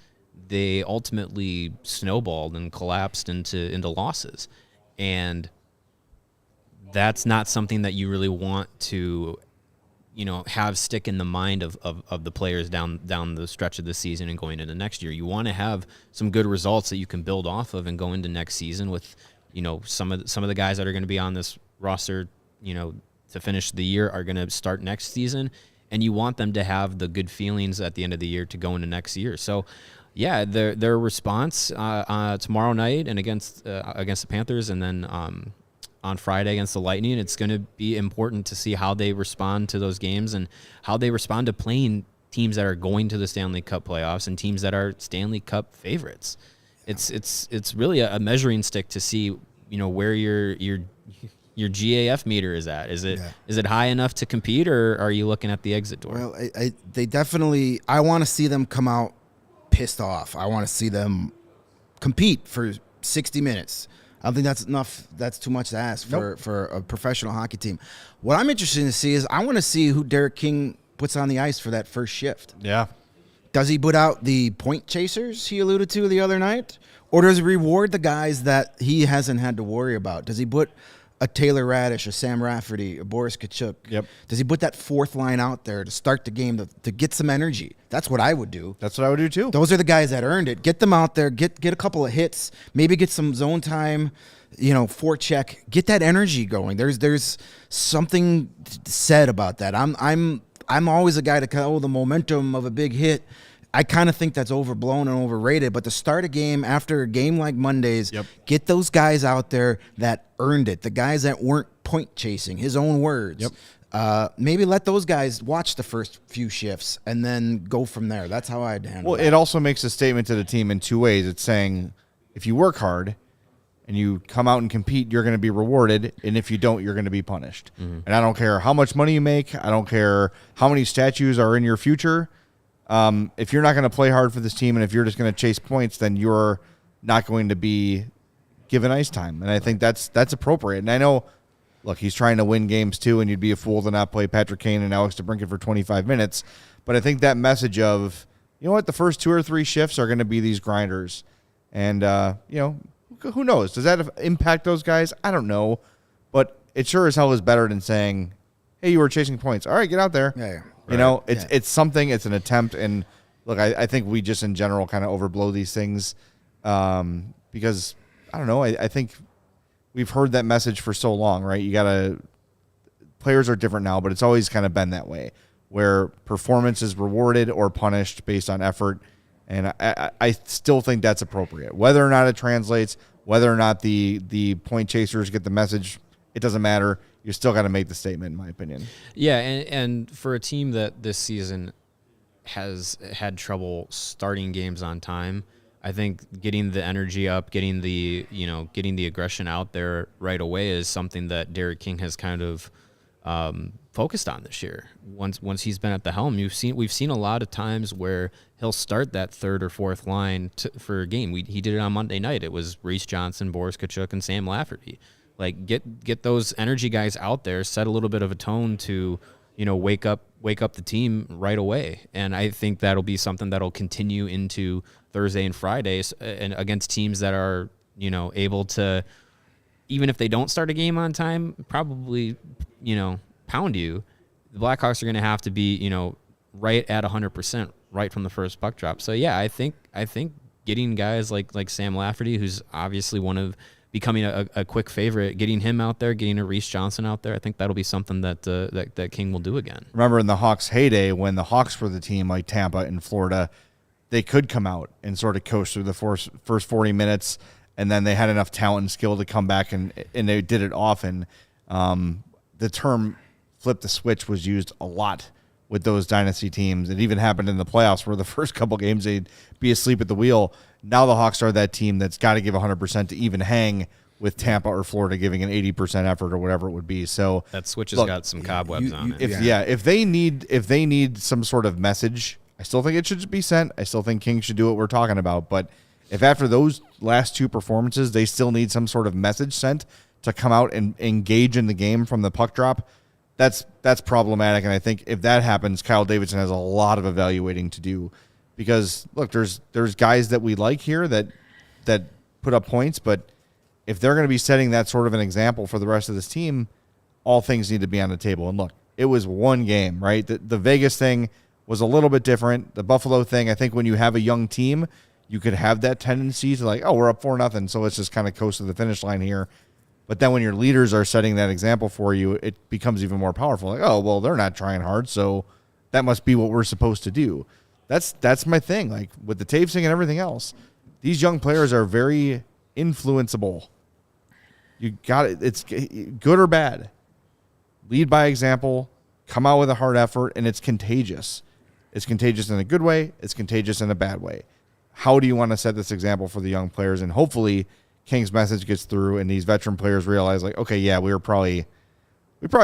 they ultimately snowballed and collapsed into losses. And that's not something that you really want to, have stick in the mind of the players down the stretch of the season and going into next year. You want to have some good results that you can build off of and go into next season with, some of the guys that are going to be on this roster, to finish the year are going to start next season, and you want them to have the good feelings at the end of the year to go into next year. So, yeah, their response tomorrow night and against the Panthers, and then on Friday against the Lightning, it's going to be important to see how they respond to those games and how they respond to playing teams that are going to the Stanley Cup playoffs and teams that are Stanley Cup favorites. It's really a measuring stick to see, where your GAF meter is at. Is it high enough to compete, or are you looking at the exit door? Well, they definitely. I want to see them come out pissed off. I want to see them compete for 60 minutes. I don't think that's enough. That's too much to ask for a professional hockey team. What I'm interested to see is I want to see who Derek King puts on the ice for that first shift. Yeah. Does he put out the point chasers he alluded to the other night? Or does he reward the guys that he hasn't had to worry about? Does he put a Taylor Radish, a Sam Rafferty, a Boris Tkachuk? Yep. Does he put that fourth line out there to start the game to get some energy? That's what I would do. That's what I would do too. Those are the guys that earned it. Get them out there. Get a couple of hits. Maybe get some zone time. Forecheck. Get that energy going. There's something said about that. I'm always a guy to the momentum of a big hit. I kind of think that's overblown and overrated. But to start a game after a game like Monday's, get those guys out there that earned it. The guys that weren't point chasing. His own words. Maybe let those guys watch the first few shifts and then go from there. That's how I'd handle it. Well, it also makes a statement to the team in two ways. It's saying if you work hard and you come out and compete, you're going to be rewarded. And if you don't, you're going to be punished. And I don't care how much money you make. I don't care how many statues are in your future. If you're not going to play hard for this team and if you're just going to chase points, then you're not going to be given ice time. And I think that's appropriate. And I know, look, he's trying to win games too, and you'd be a fool to not play Patrick Kane and Alex DeBrincat for 25 minutes. But I think that message of, you know what, the first 2 or 3 shifts are going to be these grinders. And, who knows? Does that impact those guys? I don't know. But it sure as hell is better than saying, hey, you were chasing points. All right, get out there. Yeah. It's something. It's an attempt. And, look, I think we just in general kind of overblow these things because, I don't know, I think we've heard that message for so long, right? Players are different now, but it's always kind of been that way where performance is rewarded or punished based on effort. And I still think that's appropriate. Whether or not it translates, whether or not the point chasers get the message, it doesn't matter. You still got to make the statement, in my opinion. Yeah, and for a team that this season has had trouble starting games on time, I think getting the energy up, getting the aggression out there right away is something that Derek King has kind of focused on this year. Once he's been at the helm, we've seen a lot of times where he'll start that third or fourth line for a game. He did it on Monday night. It was Reese Johnson, Boris Tkachuk, and Sam Lafferty. Like get those energy guys out there, set a little bit of a tone to wake up the team right away. And I think that'll be something that'll continue into Thursday and Fridays, and against teams that are able to, even if they don't start a game on time, probably pound you. The Blackhawks are going to have to be right at 100% right from the first puck drop. So yeah, I think getting guys like Sam Lafferty, who's obviously becoming a quick favorite, getting him out there, getting a Reese Johnson out there, I think that'll be something that King will do again. Remember in the Hawks' heyday, when the Hawks were the team like Tampa and Florida, they could come out and sort of coast through the first 40 minutes, and then they had enough talent and skill to come back, and they did it often. The term flip the switch was used a lot with those dynasty teams. It even happened in the playoffs where the first couple games they'd be asleep at the wheel. Now the Hawks are that team that's got to give 100% to even hang with Tampa or Florida giving an 80% effort or whatever it would be. So that switch has got some cobwebs on it. If they need some sort of message, I still think it should be sent. I still think King should do what we're talking about. But if after those last 2 performances they still need some sort of message sent to come out and engage in the game from the puck drop, that's problematic. And I think if that happens, Kyle Davidson has a lot of evaluating to do. Because, look, there's guys that we like here that put up points, but if they're going to be setting that sort of an example for the rest of this team, all things need to be on the table. And, look, it was one game, right? The Vegas thing was a little bit different. The Buffalo thing, I think when you have a young team, you could have that tendency to like, oh, we're up 4-0, so let's just kind of coast to the finish line here. But then when your leaders are setting that example for you, it becomes even more powerful. Like, oh, well, they're not trying hard, so that must be what we're supposed to do. That's my thing. Like with the Toews thing and everything else, these young players are very influenceable. You got it. It's good or bad. Lead by example. Come out with a hard effort, and it's contagious. It's contagious in a good way. It's contagious in a bad way. How do you want to set this example for the young players? And hopefully, King's message gets through, and these veteran players realize, like, okay, yeah, we probably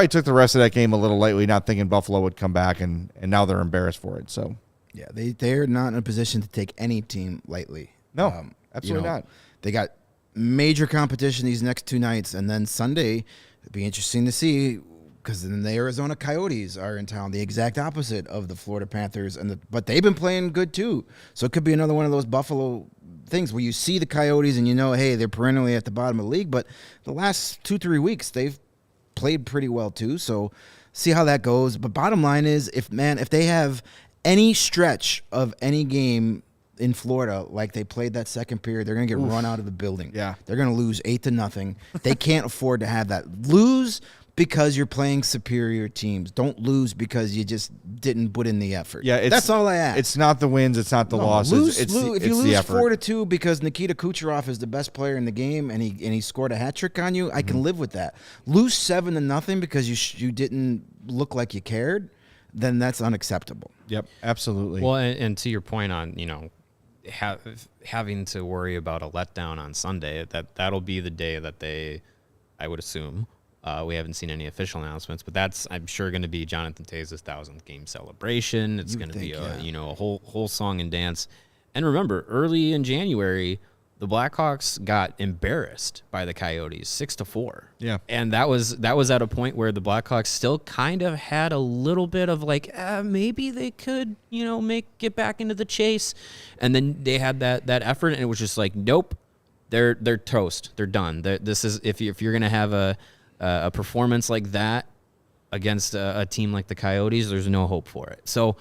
took the rest of that game a little lightly, not thinking Buffalo would come back, and now they're embarrassed for it. So. Yeah, they're not in a position to take any team lightly. No, absolutely not. They got major competition these next 2 nights, and then Sunday, it'll be interesting to see because then the Arizona Coyotes are in town, the exact opposite of the Florida Panthers, but they've been playing good too. So it could be another one of those Buffalo things where you see the Coyotes and you know, hey, they're perennially at the bottom of the league, but the last 2-3 weeks they've played pretty well too. So see how that goes. But bottom line is, if they have any stretch of any game in Florida, like they played that second period, they're going to get run out of the building. Yeah. They're going to lose 8-0. They can't afford to have that. Lose because you're playing superior teams. Don't lose because you just didn't put in the effort. Yeah, that's all I ask. It's not the wins. It's not the losses. If you lose 4-2 because Nikita Kucherov is the best player in the game and he scored a hat trick on you, I can live with that. Lose 7-0 because you didn't look like you cared, then that's unacceptable. Yep, absolutely. Well, and to your point on having to worry about a letdown on Sunday, that'll be the day that I would assume. We haven't seen any official announcements, but that's, I'm sure, going to be Jonathan Toews' 1,000th game celebration. It's going to be a whole song and dance. And remember, early in January, the Blackhawks got embarrassed by the Coyotes 6-4. Yeah, and that was at a point where the Blackhawks still kind of had a little bit of like, maybe they could get back into the chase, and then they had that effort, and it was just like, nope, they're toast, they're done. This is if you're going to have a performance like that against a team like the Coyotes, there's no hope for it. So,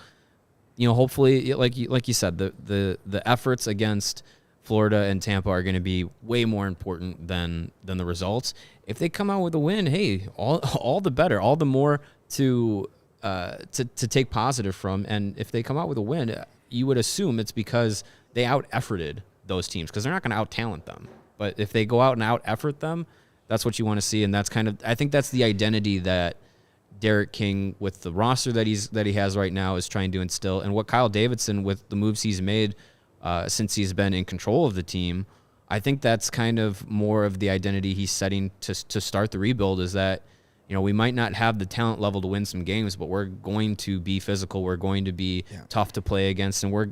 hopefully, like you said, the efforts against Florida and Tampa are going to be way more important than the results. If they come out with a win, hey, all the better, all the more to take positive from. And if they come out with a win, you would assume it's because they out-efforted those teams, because they're not going to out-talent them. But if they go out and out-effort them, that's what you want to see, and that's I think that's the identity that Derek King, with the roster that he has right now, is trying to instill, and what Kyle Davidson, with the moves he's made since he's been in control of the team, I think that's kind of more of the identity he's setting to start the rebuild, is that we might not have the talent level to win some games, but we're going to be physical, we're going to be tough to play against, and we're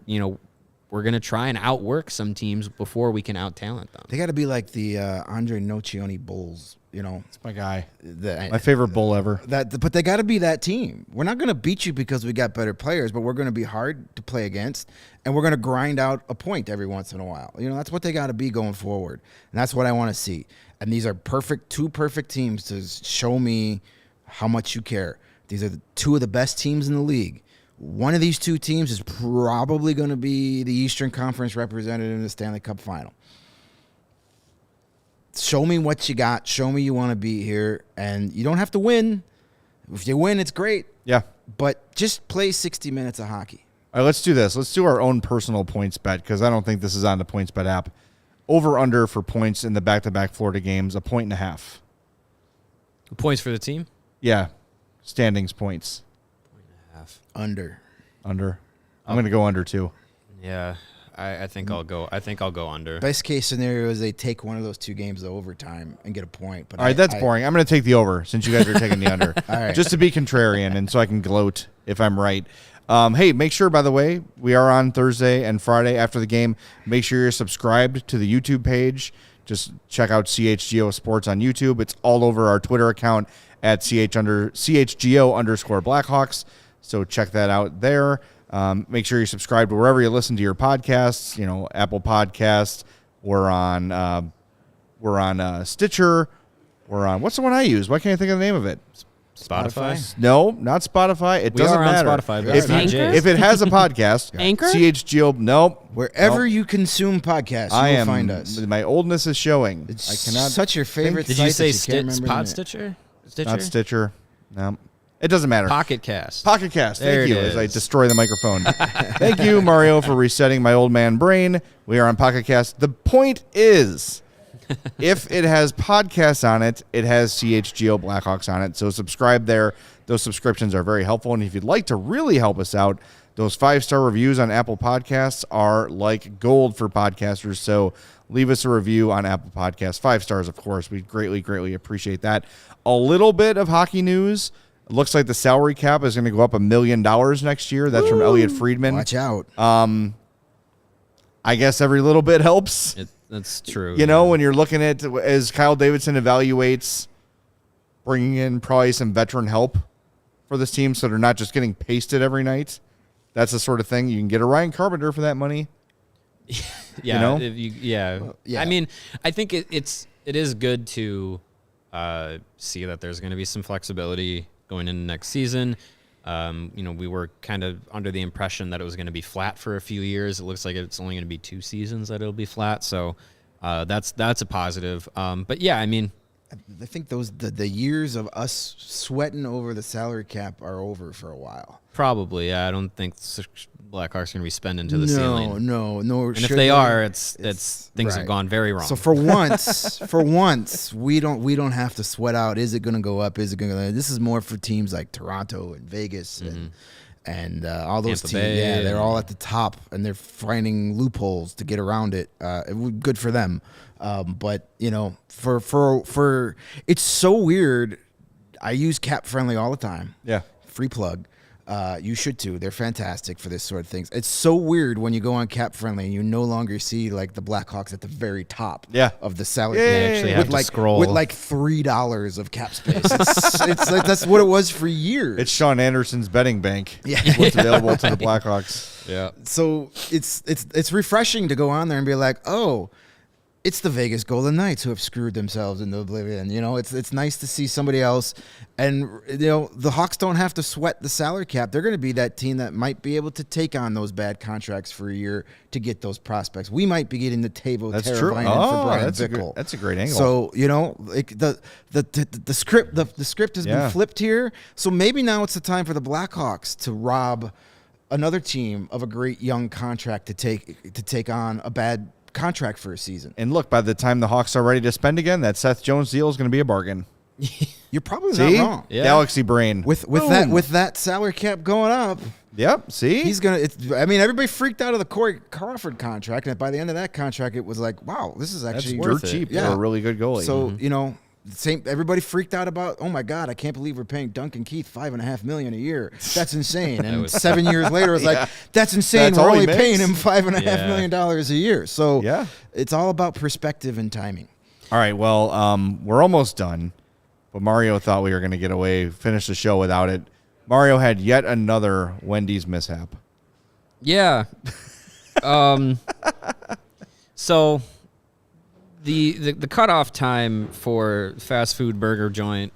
going to try and outwork some teams before we can out-talent them. They got to be like the Andre Nocioni Bulls, It's my guy. My favorite Bull ever. But they got to be that team. We're not going to beat you because we got better players, but we're going to be hard to play against, and we're going to grind out a point every once in a while. That's what they got to be going forward, and that's what I want to see. And these are two perfect teams to show me how much you care. These are two of the best teams in the league. One of these two teams is probably going to be the Eastern Conference representative in the Stanley Cup final. Show me what you got. Show me you want to be here. And you don't have to win. If you win, it's great. Yeah. But just play 60 minutes of hockey. All right, let's do this. Let's do our own personal points bet, because I don't think this is on the PointsBet app. Over-under for points in the back-to-back Florida games, 1.5. Points for the team? Yeah. Standings points. Under. I'm going to go under too. Yeah, I think I'll go. I think I'll go under. Best case scenario is they take one of those two games to overtime and get a point. But all right, that's boring. I'm going to take the over since you guys are taking the under. All right. Just to be contrarian and so I can gloat if I'm right. Hey, make sure, by the way, we are on Thursday and Friday after the game. Make sure you're subscribed to the YouTube page. Just check out CHGO Sports on YouTube. It's all over our Twitter account at CHGO_Blackhawks. So check that out there. Make sure you subscribe to wherever you listen to your podcasts. Apple Podcasts. We're on Stitcher. We're on, what's the one I use? Why can't I think of the name of it? Spotify? No, not Spotify. It doesn't matter. On Spotify, but if it has a podcast, Anchor? CHGO. Nope. Wherever you consume podcasts, you will find us. My oldness is showing. It's I cannot. such your favorite. Did you say Stitcher? Not Stitcher. No. It doesn't matter. Pocket Cast. Pocket Cast. There Thank you. it As I is. destroy the microphone. Thank you, Mario, for resetting my old man brain. We are on Pocket Cast. The point is, if it has podcasts on it, it has CHGO Blackhawks on it. So subscribe there. Those subscriptions are very helpful. And if you'd like to really help us out, those 5-star reviews on Apple Podcasts are like gold for podcasters. So leave us a review on Apple Podcasts. 5 stars, of course. We greatly, greatly appreciate that. A little bit of hockey news. It looks like the salary cap is going to go up $1 million next year. That's from Elliot Friedman. Watch out. I guess every little bit helps. That's true. When you're looking at, as Kyle Davidson evaluates bringing in probably some veteran help for this team so they're not just getting pasted every night. That's the sort of thing. You can get a Ryan Carpenter for that money. Yeah, You know? I mean, I think it is good to see that there's going to be some flexibility going into next season. We were kind of under the impression that it was going to be flat for a few years. It looks like it's only going to be 2 seasons that it'll be flat. So that's a positive. But yeah, I mean, I think the years of us sweating over the salary cap are over for a while. Probably. Yeah, I don't think Blackhawks are going to be spending to the ceiling. No. And if they are, it's things have gone very wrong. So for once, we don't have to sweat out. Is it going to go up? Is it going to? This is more for teams like Toronto and Vegas and all those Tampa teams. Bay, Yeah, they're all at the top and they're finding loopholes to get around it. Good for them. But for it's so weird. I use Cap Friendly all the time. Yeah. Free plug. You should too. They're fantastic for this sort of things. It's so weird when you go on Cap Friendly and you no longer see like the Blackhawks at the very top of the salary. Yeah, you actually have to scroll with like $3 of cap space. It's like that's what it was for years. It's Sean Anderson's betting bank. Yeah. What's available to the Blackhawks. Yeah. So it's refreshing to go on there and be like, oh, it's the Vegas Golden Knights who have screwed themselves into oblivion. It's nice to see somebody else. And, the Hawks don't have to sweat the salary cap. They're going to be that team that might be able to take on those bad contracts for a year to get those prospects. We might be getting the Teuvo Teravainen for Brian Bickle. That's a great angle. So, the script has been flipped here. So maybe now it's the time for the Blackhawks to rob another team of a great young contract to take on a bad contract for a season. And look, by the time the Hawks are ready to spend again, that Seth Jones deal is going to be a barrion. You're probably not wrong. Yeah. Galaxy brain. With that salary cap going up, Yep. See, he's gonna. Everybody freaked out of the Corey Crawford contract, and by the end of that contract, it was like, wow, this is actually dirt cheap for a really good goalie. So everybody freaked out about. Oh my God, I can't believe we're paying Duncan Keith $5.5 million a year. That's insane. And 7 years later, it was like, that's insane. That's we're all he only makes. paying him $5.5 million a year. So Yeah. it's all about perspective and timing. all right. Well, we're almost done, but Mario thought we were going to finish the show without it. Mario had yet another Wendy's mishap. Yeah. So the cutoff time for fast food burger joint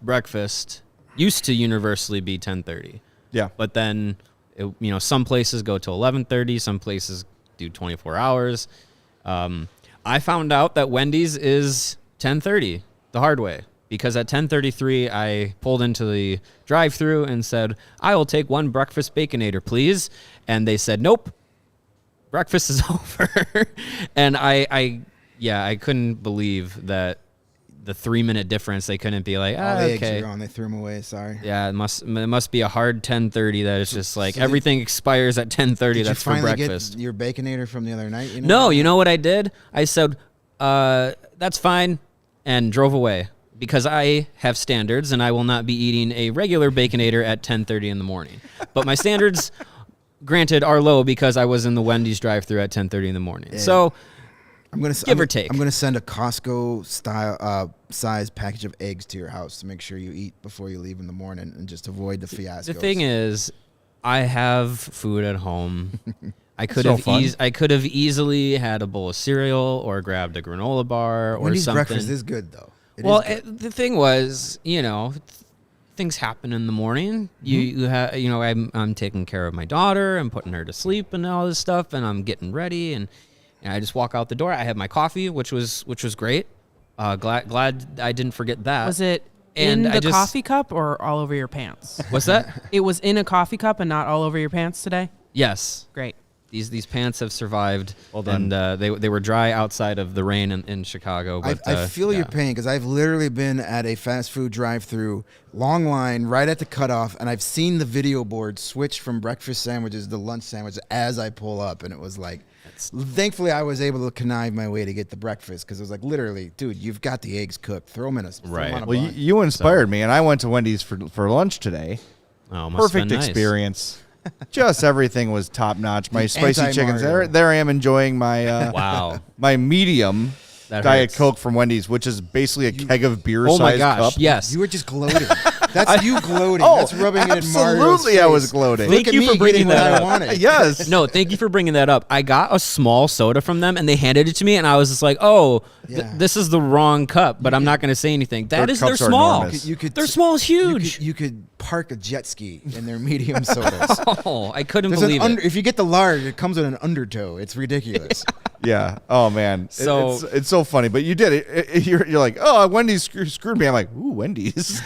breakfast used to universally be 10:30. Yeah. But then some places go to 11:30, some places do 24 hours. I found out that Wendy's is 10:30 the hard way. Because at 10:33, I pulled into the drive-thru and said, I will take 1 breakfast Baconator, please. And they said, nope, breakfast is over. And I couldn't believe that the 3-minute difference, they couldn't be like, All the okay. eggs are gone. They threw them away. Sorry. Yeah, it must be a hard 10:30 that it's just like everything expires at 10:30. That's for breakfast. Get your Baconator from the other night? No, you know what I did? I said, that's fine, and drove away. Because I have standards, and I will not be eating a regular Baconator at 10:30 in the morning. But my standards, granted, are low because I was in the Wendy's drive-thru at 10:30 in the morning. Yeah. So, give or take. I'm going to send a Costco style size package of eggs to your house to make sure you eat before you leave in the morning and just avoid the fiascos. The thing is, I have food at home. I could have easily had a bowl of cereal or grabbed a granola bar or Wendy's something. breakfast is good though. The thing was, things happen in the morning. I'm taking care of my daughter. I'm putting her to sleep and all this stuff, and I'm getting ready, and I just walk out the door. I had my coffee, which was great. Glad I didn't forget that. Was it in the coffee cup or all over your pants? What's that? It was in a coffee cup and not all over your pants today? Yes. Great. These pants have survived. Well done. And they were dry outside of the rain in Chicago. But I feel your pain because I've literally been at a fast food drive-thru, long line, right at the cutoff, and I've seen the video board switch from breakfast sandwiches to lunch sandwiches as I pull up, and it was like, thankfully I was able to connive my way to get the breakfast because it was like, literally, dude, you've got the eggs cooked. Throw them in a Right. Throw 'em on a Well, bun. you inspired me, and I went to Wendy's for lunch today. Oh, must have Perfect been nice. experience. Just everything was top notch. My spicy chickens. Anti-Mario. There I am enjoying my Wow. my medium That Diet hurts. Coke from Wendy's, which is basically a keg of beer Oh my sized gosh! cup. Yes. You were just gloating. That's you gloating. Oh, That's rubbing it in Mario's absolutely, face. I was gloating. Thank Look at you me for bringing getting what that I up. wanted. Yes. No, thank you for bringing that up. I got a small soda from them, and they handed it to me, and I was just like, "Oh, Yeah. this is the wrong cup." But I'm not going to say anything. They're cups are small. enormous. Their small is huge. You could park a jet ski in their medium sodas. Oh, I couldn't There's believe an it. if you get the large, it comes with an undertow. It's ridiculous. Yeah. Oh man. So- it's so funny, but you did it. You're like, oh, Wendy's screwed me. I'm like, ooh, Wendy's.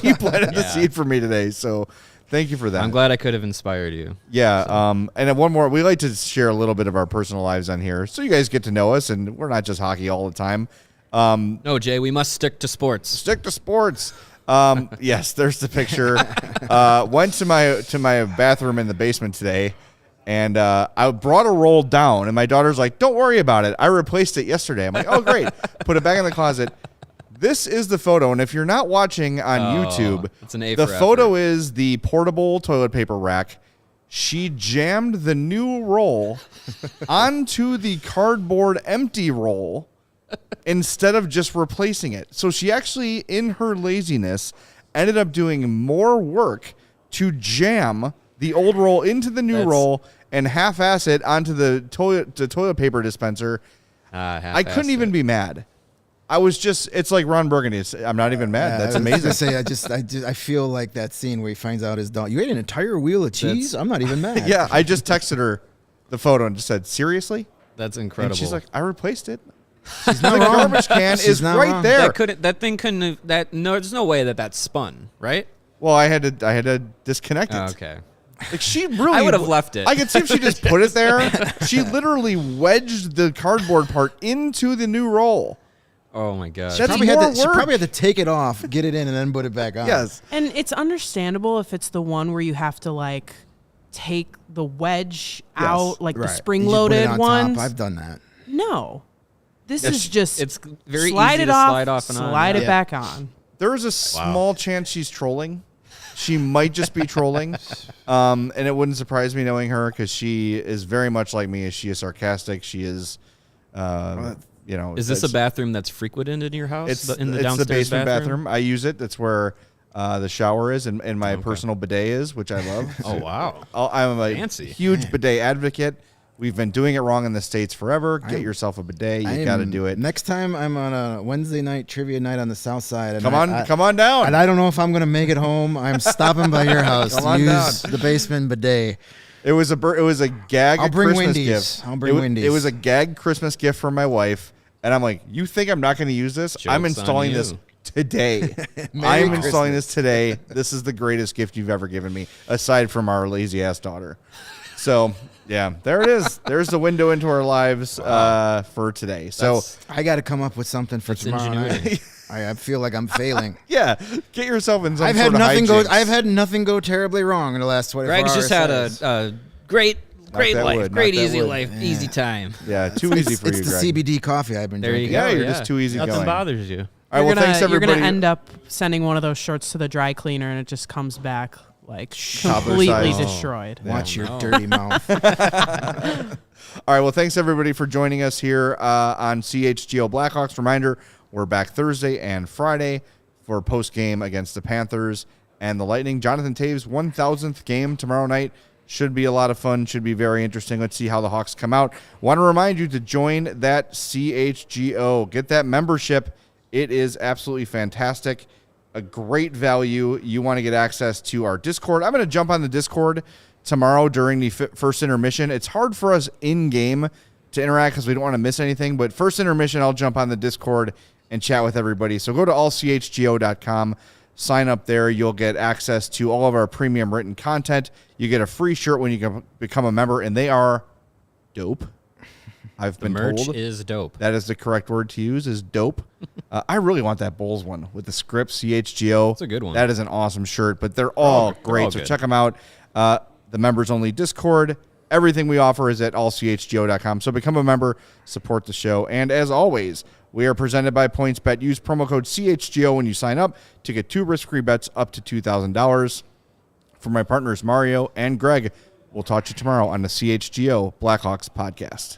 You planted the Yeah. seed for me today. So thank you for that. I'm glad I could have inspired you. Yeah. And then one more. We like to share a little bit of our personal lives on here, so you guys get to know us, and we're not just hockey all the time. No, Jay, we must stick to sports. Stick to sports. Yes, there's the picture. Went to my bathroom in the basement today, and I brought a roll down, and my daughter's like, "Don't worry about it. I replaced it yesterday." I'm like, "Oh, great." Put it back in the closet. This is the photo, and if you're not watching on YouTube, it's an A the for photo effort. is the portable toilet paper rack. She jammed the new roll onto the cardboard empty roll instead of just replacing it. So she actually, in her laziness, ended up doing more work to jam the old roll into the new roll and half-ass it onto the toilet paper dispenser. I couldn't even be mad. I was just, it's like Ron Burgundy. I'm not even mad. That's I was amazing. gonna say, I feel like that scene where he finds out his dog. You ate an entire wheel of cheese. I'm not even mad. Yeah, I just texted her the photo and just said, seriously? That's incredible. And she's like, I replaced it. She's The not wrong. garbage can She's is not right wrong. there. that thing couldn't have, no, there's no way that spun, right? Well, I had to disconnect it. Oh, okay. Like she really, I would have left it. I could see if she just put it there. She literally wedged the cardboard part into the new roll. Oh my gosh. That's Probably more had to, she work. probably had to take it off, get it in, and then put it back on. Yes. And it's understandable if it's the one where you have to like take the wedge out, like the Right. You just put it spring-loaded on ones. top. I've done that. No, this is just it's very slide easy it to off, slide off and on, slide yeah. it Yeah. back on. There is a small chance she's trolling. She might just be trolling. And it wouldn't surprise me knowing her because she is very much like me. She is sarcastic. She is, Is this a bathroom that's frequented in your house? It's in the it's downstairs the basement bathroom. I use it. That's where the shower is and my personal bidet is, which I love. Oh wow. I'm a Fancy. huge bidet advocate. We've been doing it wrong in the States forever. Get yourself a bidet. You got to do it. Next time I'm on a Wednesday night trivia night on the South Side. And Come on down. And I don't know if I'm going to make it home. I'm stopping by your house Come to on use down. the basement bidet. It was a gag I'll bring Christmas Wendy's. gift. I'll bring Wendy's. It was a gag Christmas gift from my wife, and I'm like, you think I'm not going to use this? I'm Joke's on installing you. this today. I'm installing this today. This is the greatest gift you've ever given me, aside from our lazy ass daughter. So yeah, there it is. There's the window into our lives for today. So I got to come up with something for tomorrow ingenuity. night. I feel like I'm failing. yeah, get yourself in some I've sort had of nothing go. hijinks. I've had nothing go terribly wrong in the last 24 Greg's hours. just had a great that life, wood, great knock that easy wood. life, easy time. Yeah, too easy for It's you, the Greg. CBD coffee I've been There you drinking. go. Yeah, you're just too easy Nothing going. bothers you. All right, well, You're thanks everybody. gonna end up sending one of those shirts to the dry cleaner, and it just comes back like Toddler completely size. destroyed. Watch your no. dirty mouth. All right, well, thanks everybody for joining us here on CHGO Blackhawks. Reminder, we're back Thursday and Friday for post-game against the Panthers and the Lightning. Jonathan Toews' 1,000th game tomorrow night. Should be a lot of fun. Should be very interesting. Let's see how the Hawks come out. Want to remind you to join that CHGO. Get that membership. It is absolutely fantastic. A great value. You want to get access to our Discord. I'm going to jump on the Discord tomorrow during the first intermission. It's hard for us in-game to interact because we don't want to miss anything. But first intermission, I'll jump on the Discord and chat with everybody. So go to allchgo.com. Sign up there. You'll get access to all of our premium written content. You get a free shirt when you can become a member, and they are dope. I've The been merch told is dope. that is the correct word to use, is dope. I really want that Bulls one with the script, CHGO. It's a good one. That is an awesome shirt, but they're all great, so good. check them out. The members-only Discord. Everything we offer is at allchgo.com, so become a member, support the show. And as always, we are presented by PointsBet. Use promo code CHGO when you sign up to get 2 risk-free bets up to $2,000. For my partners Mario and Greg, we'll talk to you tomorrow on the CHGO Blackhawks Podcast.